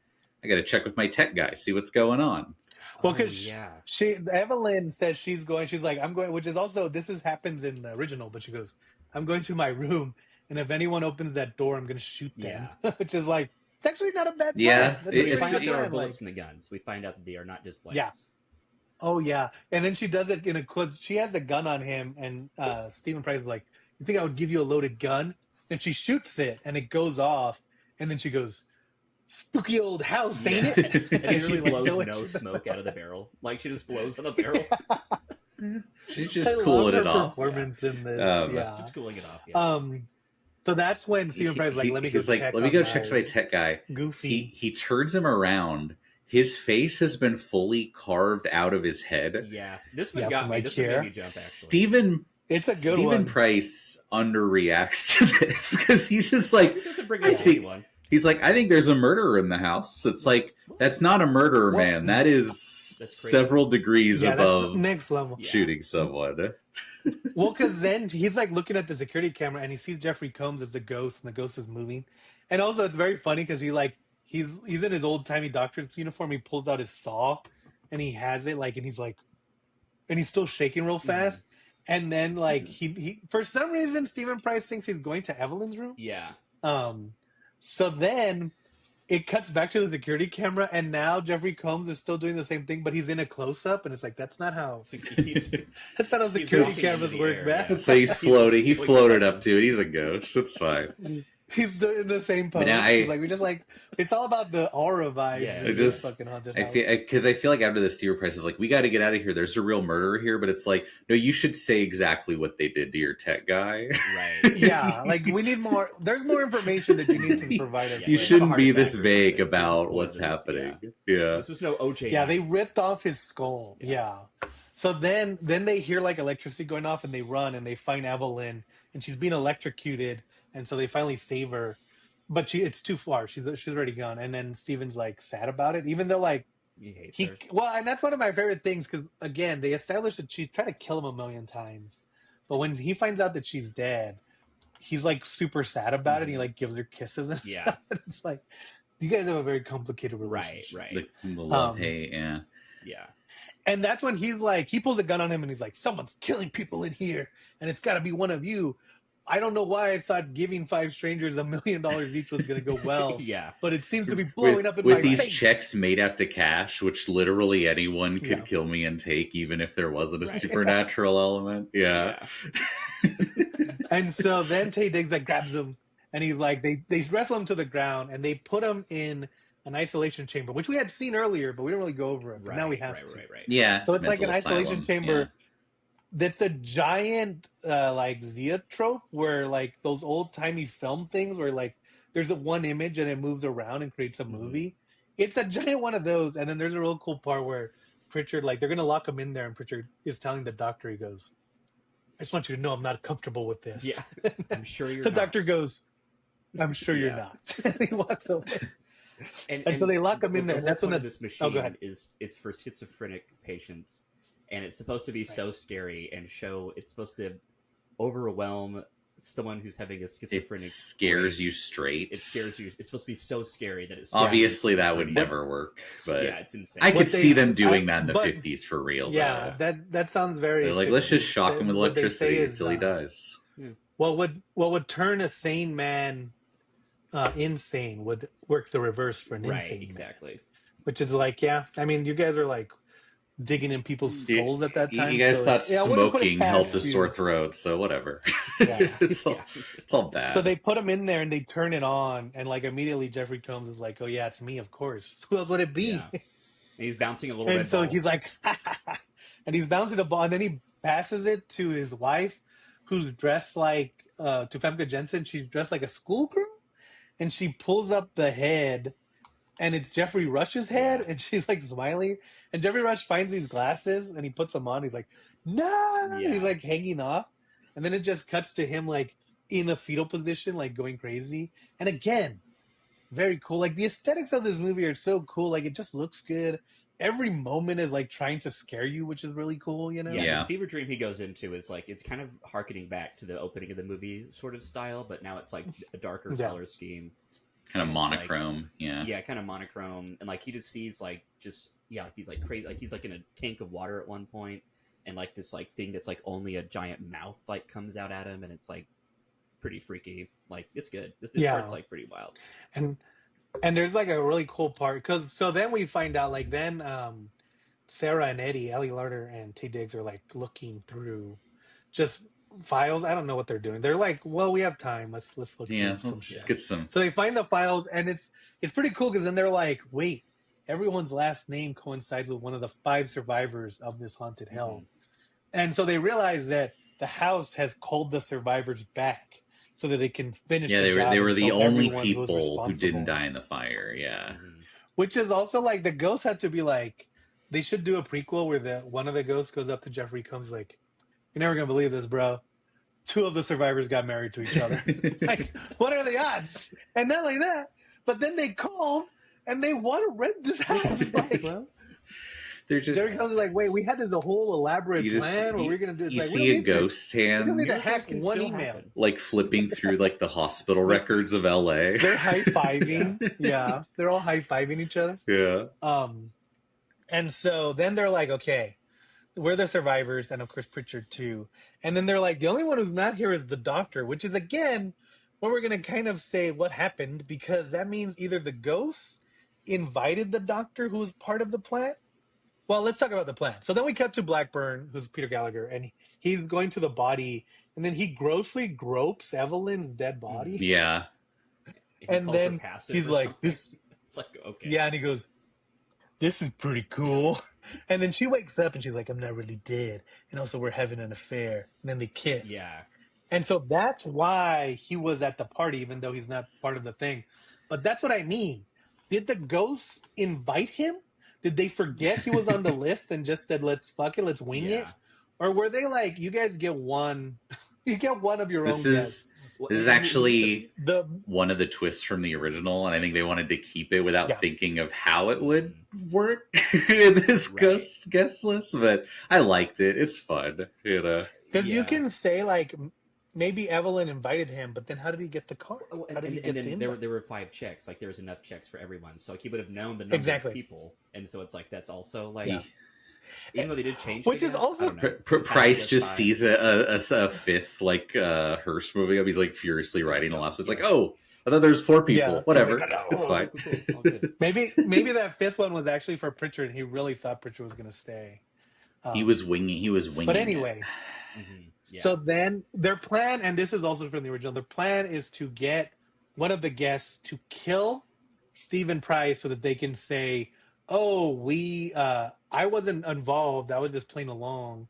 "I got to check with my tech guy, see what's going on." Well, because Evelyn says she's like, "I'm going," which is also happens in the original, but she goes, "I'm going to my room. And if anyone opens that door, I'm going to shoot them." Which is like, it's actually not a bad plan. Yeah. We find out there are bullets in the guns. We find out that they are not just blanks. Yeah. Oh, yeah. And then she does it in a quote. She has a gun on him, and Stephen Price is like, "You think I would give you a loaded gun?" And she shoots it, and it goes off. And then she goes, "Spooky old house, ain't it?" And she blows no smoke out of the barrel. Like, she just blows on the barrel. She's just cooling it off. Performance in this. Just cooling it off. So that's when Stephen Price is like, "Let me go check." Let me go check my tech guy. Goofy. He turns him around. His face has been fully carved out of his head. Yeah, this one got me. This one made me jump. Stephen, it's a good Stephen Price underreacts to this because he's just like, he's like, "I think there's a murderer in the house." It's like, that's not a murderer, man. That is several degrees above that's next level shooting someone. Well, because then he's like looking at the security camera and he sees Jeffrey Combs as the ghost, and the ghost is moving. And also, it's very funny because he's in his old timey doctor's uniform. He pulls out his saw, and he has it and he's still shaking real fast. And then he for some reason Stephen Price thinks he's going to Evelyn's room. Yeah. So then it cuts back to the security camera, and now Jeffrey Combs is still doing the same thing, but he's in a close-up, and it's like, that's not how security cameras work, man. So he's floating. He floated up to it. He's a ghost. It's fine. He's in the same pose. It's all about the aura vibes. Yeah, I feel like after this, Stephen Price is like, "We got to get out of here. There's a real murderer here." But it's like, no, you should say exactly what they did to your tech guy. Right. Yeah. We need more. There's more information that you need to provide us. You shouldn't be this vague about what's happening. Yeah. This was no OJ. Yeah, they ripped off his skull. Yeah. So then they hear electricity going off, and they run and they find Evelyn, and she's being electrocuted. And so they finally save her, but it's too far. She's already gone. And then Steven's sad about it, even though he hates her. Well, and that's one of my favorite things because again, they established that she tried to kill him a million times, but when he finds out that she's dead, he's super sad about it. And he gives her kisses and stuff. And it's you guys have a very complicated relationship. Right. The love hate, yeah. And that's when he's like, he pulls a gun on him and he's like, someone's killing people in here and it's got to be one of you. I don't know why I thought giving 5 strangers $1 million each was going to go well. But it seems to be blowing up in my face. With these checks made out to cash, which literally anyone could kill me and take, even if there wasn't a supernatural element. Yeah. And so then Tay Diggs like grabs him and he's like, they wrestle him to the ground and they put him in an isolation chamber, which we had seen earlier, but we didn't really go over it. But now we have to. Yeah. So it's like an isolation chamber. That's a giant like zoetrope where like those old timey film things where like there's one image and it moves around and creates a movie. It's a giant one of those. And then there's a real cool part where Pritchard, like they're going to lock him in there and Pritchard is telling the doctor, he goes, I just want you to know I'm not comfortable with this. Yeah. I'm sure you're the not. doctor goes, I'm sure you're not. And he walks away. And so they lock him in there. And that's when this machine it's for schizophrenic patients. And it's supposed to be so scary and it's supposed to overwhelm someone who's having a schizophrenic. It scares you straight. It scares you. It's supposed to be so scary that it's obviously that would never work. But it's insane. I could see them doing that in the 50s for real. Yeah, that sounds very. They're like, let's just shock him with electricity until he dies. Yeah. What would turn a sane man insane would work the reverse for an insane. Exactly. Man. Which is like, I mean, you guys are like digging in people's skulls at that time. You guys thought smoking helped a sore throat, so whatever. It's all bad. So they put him in there and they turn it on, and like immediately Jeffrey Combs is like, "Oh yeah, it's me, of course. Who else would it be?" Yeah. And he's bouncing a little. And so he's like, and he's bouncing a ball, and then he passes it to his wife, who's dressed like to Famke Jensen. She's dressed like a schoolgirl, and she pulls up the head. And it's Jeffrey Rush's head, and she's like smiling. And Jeffrey Rush finds these glasses, and he puts them on. He's like, "No!" Yeah. He's like hanging off, and then it just cuts to him like in a fetal position, like going crazy. And again, very cool. Like the aesthetics of this movie are so cool. Like it just looks good. Every moment is like trying to scare you, which is really cool. You know? Yeah. The fever dream he goes into is like it's kind of harkening back to the opening of the movie sort of style, but now it's like a darker color scheme. Kind of monochrome, like, kind of monochrome, and like he just sees like like these like crazy, like he's like in a tank of water at one point, and like this like thing that's like only a giant mouth like comes out at him, and it's like pretty freaky. Like it's good. This part's like pretty wild. And there's like a really cool part because so then we find out like then Sarah and Eddie, Ellie Larder and Tay Diggs are like looking through just files. I don't know what they're doing. They're like, well, we have time. Let's look through some shit. Let's get some. So they find the files, and it's pretty cool because then they're like, wait, everyone's last name coincides with one of the 5 survivors of this haunted hell, and so they realize that the house has called the survivors back so that they can finish. Yeah, they were the only people who didn't die in the fire. Yeah, which is also like the ghosts had to be like, they should do a prequel where one of the ghosts goes up to Jeffrey, comes like, "You're never gonna believe this, bro. 2 of the survivors got married to each other." Like, what are the odds? And not like that, but then they called and they want to rent this house. Like, they're just. Jerry comes like, wait, we had this whole elaborate plan where we're gonna do. It's you like, see a ghost hand, we need to hack one email, like flipping through like the hospital records of LA. They're high fiving. Yeah, they're all high fiving each other. Yeah. And so then they're like, okay, we're the survivors, and of course Pritchard too. And then they're like, the only one who's not here is the doctor, which is again when we're gonna kind of say what happened, because that means either the ghosts invited the doctor, who was part of the plan. Well, let's talk about the plan. So then we cut to Blackburn, who's Peter Gallagher, and he's going to the body, and then he grossly gropes Evelyn's dead body. Yeah. And then he's like, "This." It's like, okay. Yeah, and he goes, "This is pretty cool." And then she wakes up and she's like, "I'm not really dead. And also we're having an affair." And then they kiss. Yeah. And so that's why he was at the party, even though he's not part of the thing. But that's what I mean. Did the ghosts invite him? Did they forget he was on the list and just said, let's fuck it, let's wing it? Or were they like, you guys get one, you get one of your own guests? This is actually one of the twists from the original, and I think they wanted to keep it without thinking of how it would work in this guest list. But I liked it. It's fun, you know. Because you can say like maybe Evelyn invited him, but then how did he get the car? How did he get the invite? There were 5 checks. Like there was enough checks for everyone, so like he would have known the number of people, and so it's like that's also like. Even though they did change, which is also Price just sees a fifth like hearse moving up. He's like furiously writing the last one. It's like, oh, I thought there's 4 people. Yeah. Whatever, it's fine. Cool. Maybe that 5th one was actually for Pritchard, and he really thought Pritchard was going to stay. He was winging. But anyway, so then their plan, and this is also from the original. Their plan is to get one of the guests to kill Stephen Price so that they can say, "Oh, I wasn't involved. I was just playing along,"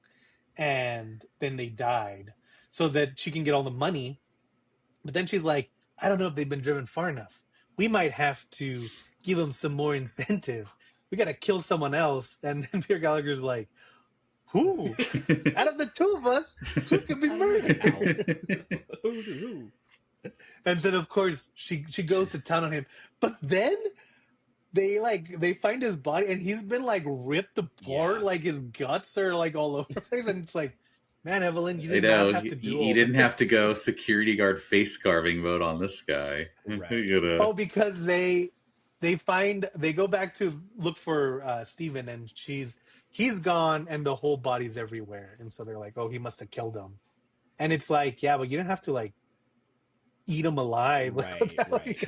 and then they died, so that she can get all the money. But then she's like, "I don't know if they've been driven far enough. We might have to give them some more incentive. We got to kill someone else." And then Peter Gallagher's like, "Who? Out of the 2 of us, who could be murdered?" And then, of course, she goes to town on him. But then they find his body, and he's been like ripped apart, like his guts are like all over the place, and it's like, man, Evelyn, you didn't have to do all you didn't have to go security guard face carving mode on this guy. Right. Oh, because they go back to look for Steven, and he's gone, and the whole body's everywhere, and so they're like, oh, he must have killed him. And it's like, yeah, but you didn't have to like eat him alive. Right.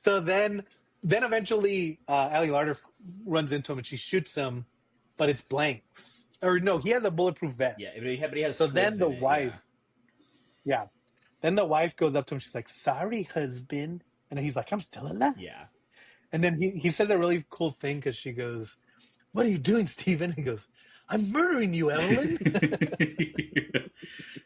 So then eventually Ali Larder runs into him, and she shoots him, but it's blanks. Or no, he has a bulletproof vest. Yeah, but he has. So then the wife, then the wife goes up to him. She's like, "Sorry, husband," and he's like, "I'm still alive." Yeah. And then he says a really cool thing, because she goes, "What are you doing, Stephen?" He goes, "I'm murdering you, Evelyn."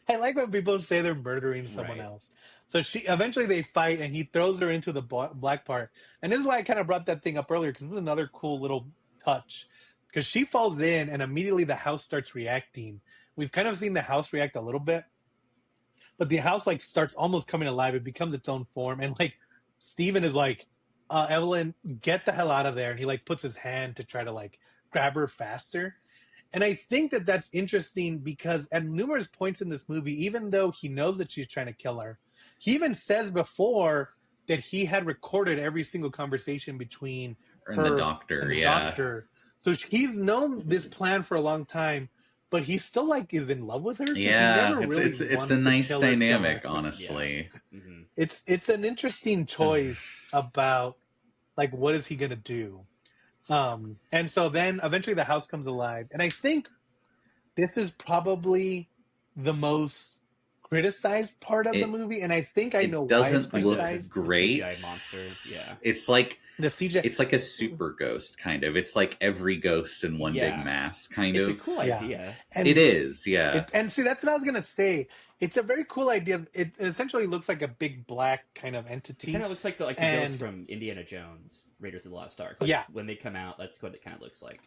I like when people say they're murdering someone else. So eventually they fight, and he throws her into the black part. And this is why I kind of brought that thing up earlier, because it was another cool little touch. Because she falls in, and immediately the house starts reacting. We've kind of seen the house react a little bit, but the house like starts almost coming alive. It becomes its own form, and like Steven is like, "Evelyn, get the hell out of there!" And he like puts his hand to try to like grab her faster. And I think that that's interesting, because at numerous points in this movie, even though he knows that she's trying to kill her, he even says before that he had recorded every single conversation between her and the doctor. And the doctor. So he's known this plan for a long time, but he still like is in love with her. Yeah, it's a nice dynamic, honestly. Yeah. Mm-hmm. It's an interesting choice about like what is he gonna do. And so then eventually the house comes alive, and I think this is probably the most criticized part of the movie, and I think I know why it's criticized. Doesn't look great. Monster. Yeah, it's like the CGI. It's like a super ghost, kind of. It's like every ghost in one big mass, kind of. It's a cool idea. And it is, yeah. And see, that's what I was gonna say. It's a very cool idea. It essentially looks like a big black kind of entity. It kind of looks like the ghost from Indiana Jones, Raiders of the Lost Ark. Like, when they come out, that's what it kind of looks like.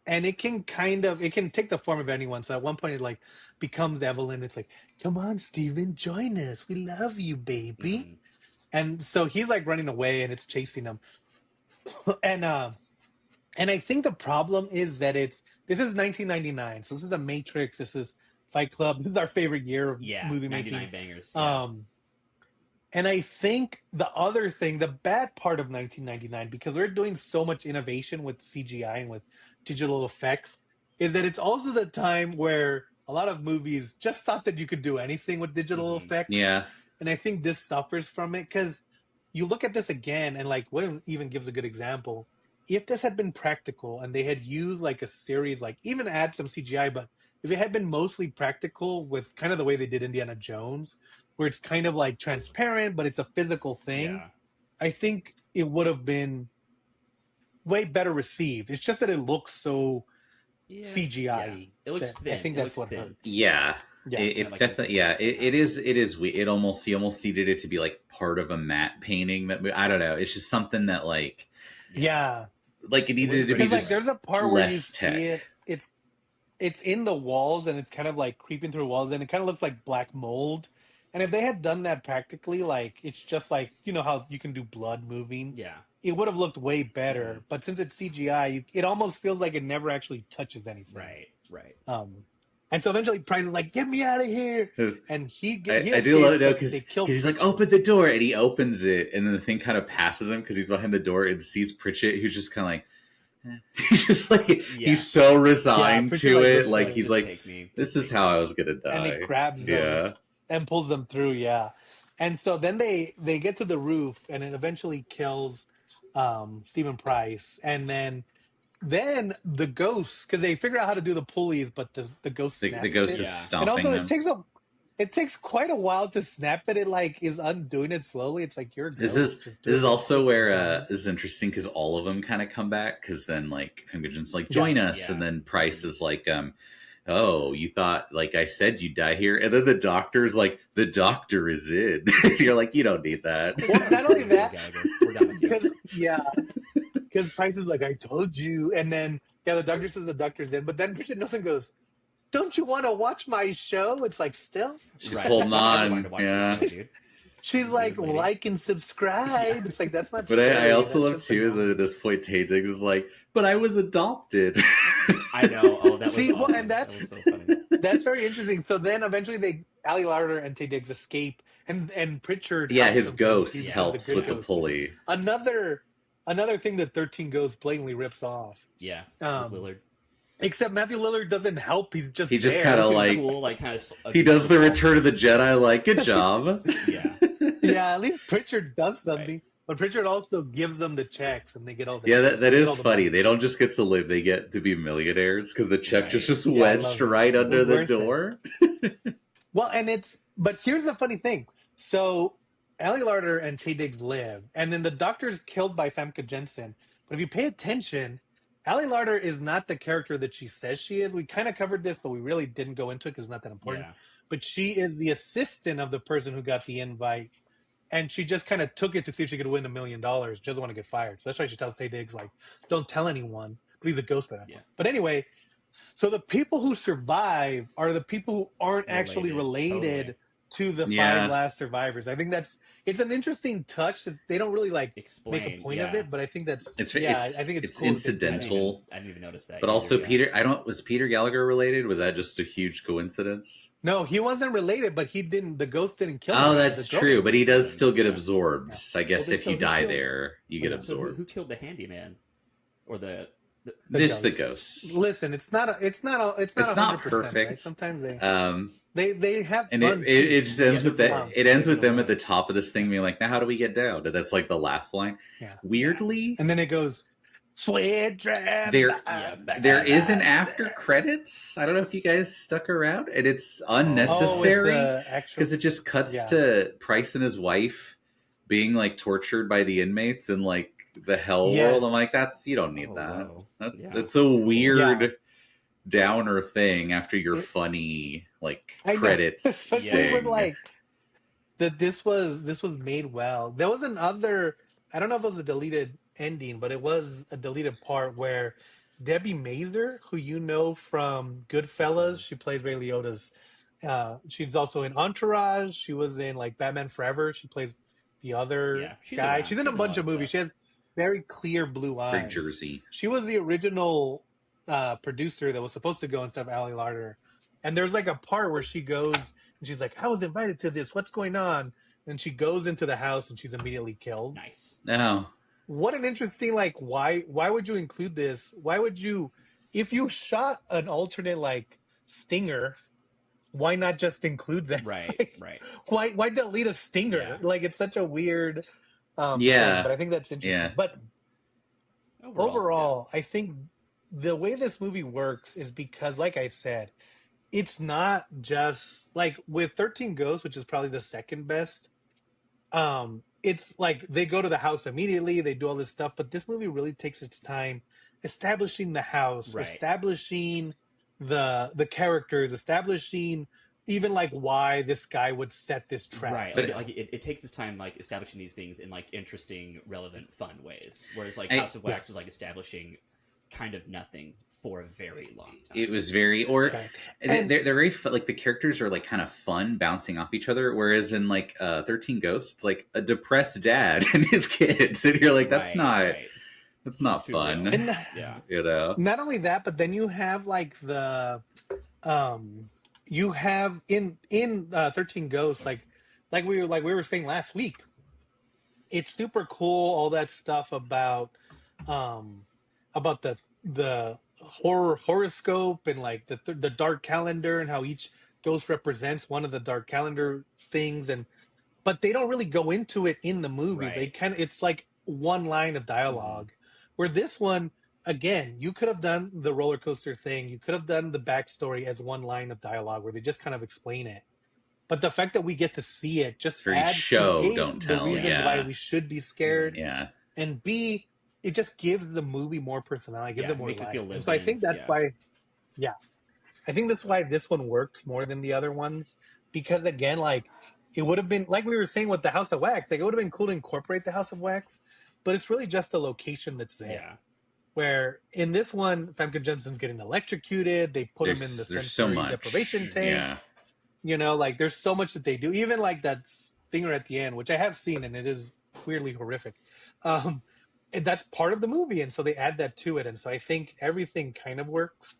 And it can take the form of anyone. So at one point it like becomes Evelyn. It's like, "Come on, Steven, join us. We love you, baby." Mm-hmm. And so he's like running away, and it's chasing him. And I think the problem is that this is 1999. So this is a Matrix. This is Fight Club. This is our favorite year of movie making. 99 bangers. Yeah. And I think the other thing, the bad part of 1999, because we're doing so much innovation with CGI and with digital effects, is that it's also the time where a lot of movies just thought that you could do anything with digital effects. Yeah. And I think this suffers from it, because you look at this again, and like William even gives a good example. If this had been practical and they had used like a series, like even add some CGI, but if it had been mostly practical with kind of the way they did Indiana Jones, where it's kind of like transparent, but it's a physical thing, I think it would have been way better received. It's just that it looks so CGI. Yeah. It looks thin. I think that's what hurts. Yeah. It's definitely it is you almost needed it to be like part of a matte painting that I don't know. It's just something that like like it needed to be just like there's a part where you tech. see it's in the walls, and it's kind of like creeping through walls, and it kind of looks like black mold. And if they had done that practically, like it's just like, you know how you can do blood moving, it would have looked way better. But since it's CGI, it almost feels like it never actually touches anything. Right. And so eventually Price is like, get me out of here. And I do love it though, because he's like, open the door, and he opens it, and then the thing kind of passes him because he's behind the door and sees Pritchett, who's just kind of like, he's just like, he's so resigned to it. Like, he's like, this is how I was going to die. And he grabs them and pulls them through. And so then they get to the roof, and it eventually kills Stephen Price. And then the ghost, because they figure out how to do the pulleys, but the ghost snaps the ghost it. is stomping and also them. it takes quite a while to snap it. It like is undoing it slowly. It's like, you're a ghost. This is also where this is interesting, because all of them kind of come back, because then like Convincent's like, join us, and then Price is like, oh, you thought, like I said, you'd die here, and then the doctor's like, the doctor is in. You're like, you don't need that. Well, not only that, we're done with you. Because Price is like, I told you, and then the doctor says the doctor's in, but then Bridget Nielsen goes, don't you want to watch my show? It's like, still? She's holding on. She's like, like and subscribe. It's like, that's not. But I also love too is that at this point Tay Diggs is like, but I was adopted. I know. Oh, that was awesome. Well, and that was so funny. That's very interesting. So then eventually Ali Larter and Tay Diggs escape, and Pritchard. Yeah, his ghost helps with the pulley. Another thing that 13 Ghosts blatantly rips off. Yeah, Lillard. Except Matthew Lillard doesn't help. He just kind of like, cool, he does the Return of the Jedi. Like, good job. Yeah. At least Pritchard does something, right. But Pritchard also gives them the checks, and they get all the. Yeah, that is funny. They don't just get to live; they get to be millionaires, because the check just wedged right under the door. Well, but here's the funny thing. So Ali Larter and Tay Diggs live, and then the doctor's killed by Famke Janssen. But if you pay attention, Ali Larter is not the character that she says she is. We kind of covered this, but we really didn't go into it because it's not that important. Yeah. But she is the assistant of the person who got the invite, and she just kind of took it to see if she could win $1 million. She doesn't want to get fired. So that's why she tells Tay Diggs, like, don't tell anyone. Leave the ghost back. Yeah. But anyway, so the people who survive are the people who aren't actually related to the 5 last survivors. I think it's an interesting touch that they don't really like make a point of it, but I think I think it's cool incidental. I didn't even notice that. But also was Peter Gallagher related? Was that just a huge coincidence? No, he wasn't related, but the ghost didn't kill him. Oh, that's true, but he does still get absorbed. I guess if you die there, you get absorbed. Who killed the handyman? Or the ghosts. Listen, it's not perfect. Right? Sometimes they have fun. And it just ends with that. It ends with them at the top of this thing being like, now how do we get down? And that's like the laugh line. Yeah. Weirdly. And then it goes, sweet dreams. There is an after credits. I don't know if you guys stuck around. And it's unnecessary because it just cuts to Price and his wife being like tortured by the inmates and like the hell world. I'm like, you don't need that. Wow. It's a weird downer thing after your funny like credits sting. Like that this was made well. There was another, I don't know if it was a deleted ending, but it was a deleted part where Debbie Mazur, who you know from Goodfellas, she plays Ray Liotta's she's also in Entourage. She was in like Batman Forever. She plays the other guy. She's in a bunch of movies. She has very clear blue eyes. Big Jersey. She was the original producer that was supposed to go instead of Ali Larter. And there's like a part where she goes and she's like, I was invited to this. What's going on? And she goes into the house and she's immediately killed. Nice. No. What an interesting, like, why would you include this? Why would you, if you shot an alternate like stinger, why not just include that? Right, like, right. Why delete a stinger? Yeah. Like, it's such a weird thing, but I think that's interesting. Yeah. But overall, I think the way this movie works is because, like I said, it's not just like with 13 Ghosts, which is probably the second best. It's like they go to the house immediately, they do all this stuff, but this movie really takes its time establishing the house, establishing the characters, establishing even like why this guy would set this trap. Right. But like it takes its time like establishing these things in like interesting, relevant, fun ways. Whereas like House of Wax was like establishing kind of nothing for a very long time. It was very, they're very like the characters are like kind of fun bouncing off each other. Whereas in like 13 Ghosts, it's like a depressed dad and his kids, and you're like, that's not fun. And, you know. Not only that, but then you have like the you have in 13 Ghosts, like we were saying last week, it's super cool, all that stuff um about the horoscope and like the dark calendar and how each ghost represents one of the dark calendar things, and but they don't really go into it in the movie. Right. They kind of, it's like one line of dialogue. Where this one, again, you could have done the roller coaster thing, you could have done the backstory as one line of dialogue where they just kind of explain it. But the fact that we get to see it just very adds show, to don't the tell. reason why we should be scared. Yeah. And B, it just gives the movie more personality, gives it more makes life. it feel lived and so I think that's why, I think that's why this one works more than the other ones. Because again, like, it would have been, like we were saying with the House of Wax, like it would have been cool to incorporate the House of Wax, but it's really just the location that's there. Yeah. Where in this one, Famke Janssen's getting electrocuted. They put him in the sensory deprivation tank. Yeah. You know, like there's so much that they do. Even like that stinger at the end, which I have seen, and it is weirdly horrific. And that's part of the movie, and so they add that to it. And so I think everything kind of works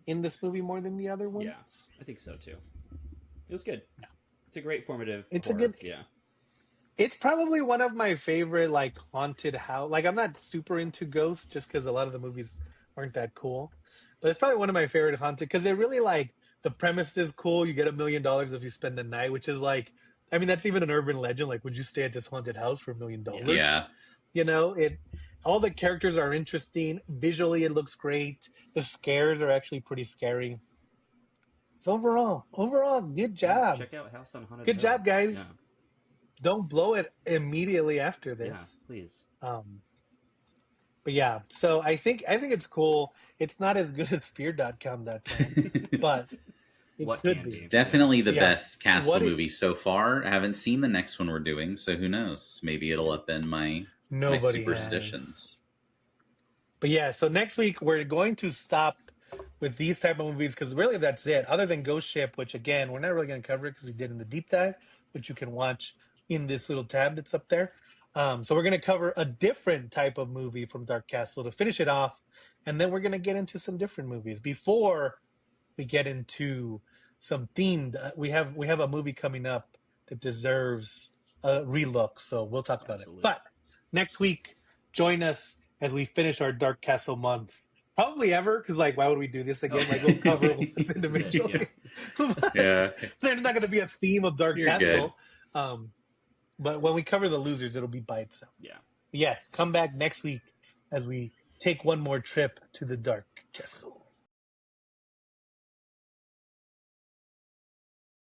in this movie more than the other ones. Yeah, I think so too. It was good. Yeah. It's a great formative. It's horror. a good. Yeah. It's probably one of my favorite, like, haunted house. Like, I'm not super into ghosts just because a lot of the movies aren't that cool. But it's probably one of my favorite haunted because they really, like, the premise is cool. You get $1 million if you spend the night, which is like, I mean, that's even an urban legend. Like, would you stay at this haunted house for $1 million? Yeah. You know, all the characters are interesting. Visually, it looks great. The scares are actually pretty scary. So overall, good job. Check out House on Haunted Good Hill. job, guys. Yeah. Don't blow it immediately after this. Yeah, please. But yeah, so I think it's cool. It's not as good as fear.com.com, but it could be. It's definitely the best castle movie so far. I haven't seen the next one we're doing, so who knows? Maybe it'll upend my superstitions. But yeah, so next week we're going to stop with these type of movies because really that's it. Other than Ghost Ship, which again we're not really going to cover it because we did in the deep dive, which you can watch in this little tab that's up there. So we're going to cover a different type of movie from Dark Castle to finish it off, and then we're going to get into some different movies before we get into some themed. We have a movie coming up that deserves a relook, so we'll talk about it. But next week, join us as we finish our Dark Castle month. Probably ever, because like, why would we do this again? Like, we'll cover this individually. Yeah. There's not going to be a theme of Dark Castle. But when we cover the losers, it'll be by itself. Yeah. Yes, come back next week as we take one more trip to the Dark Castle.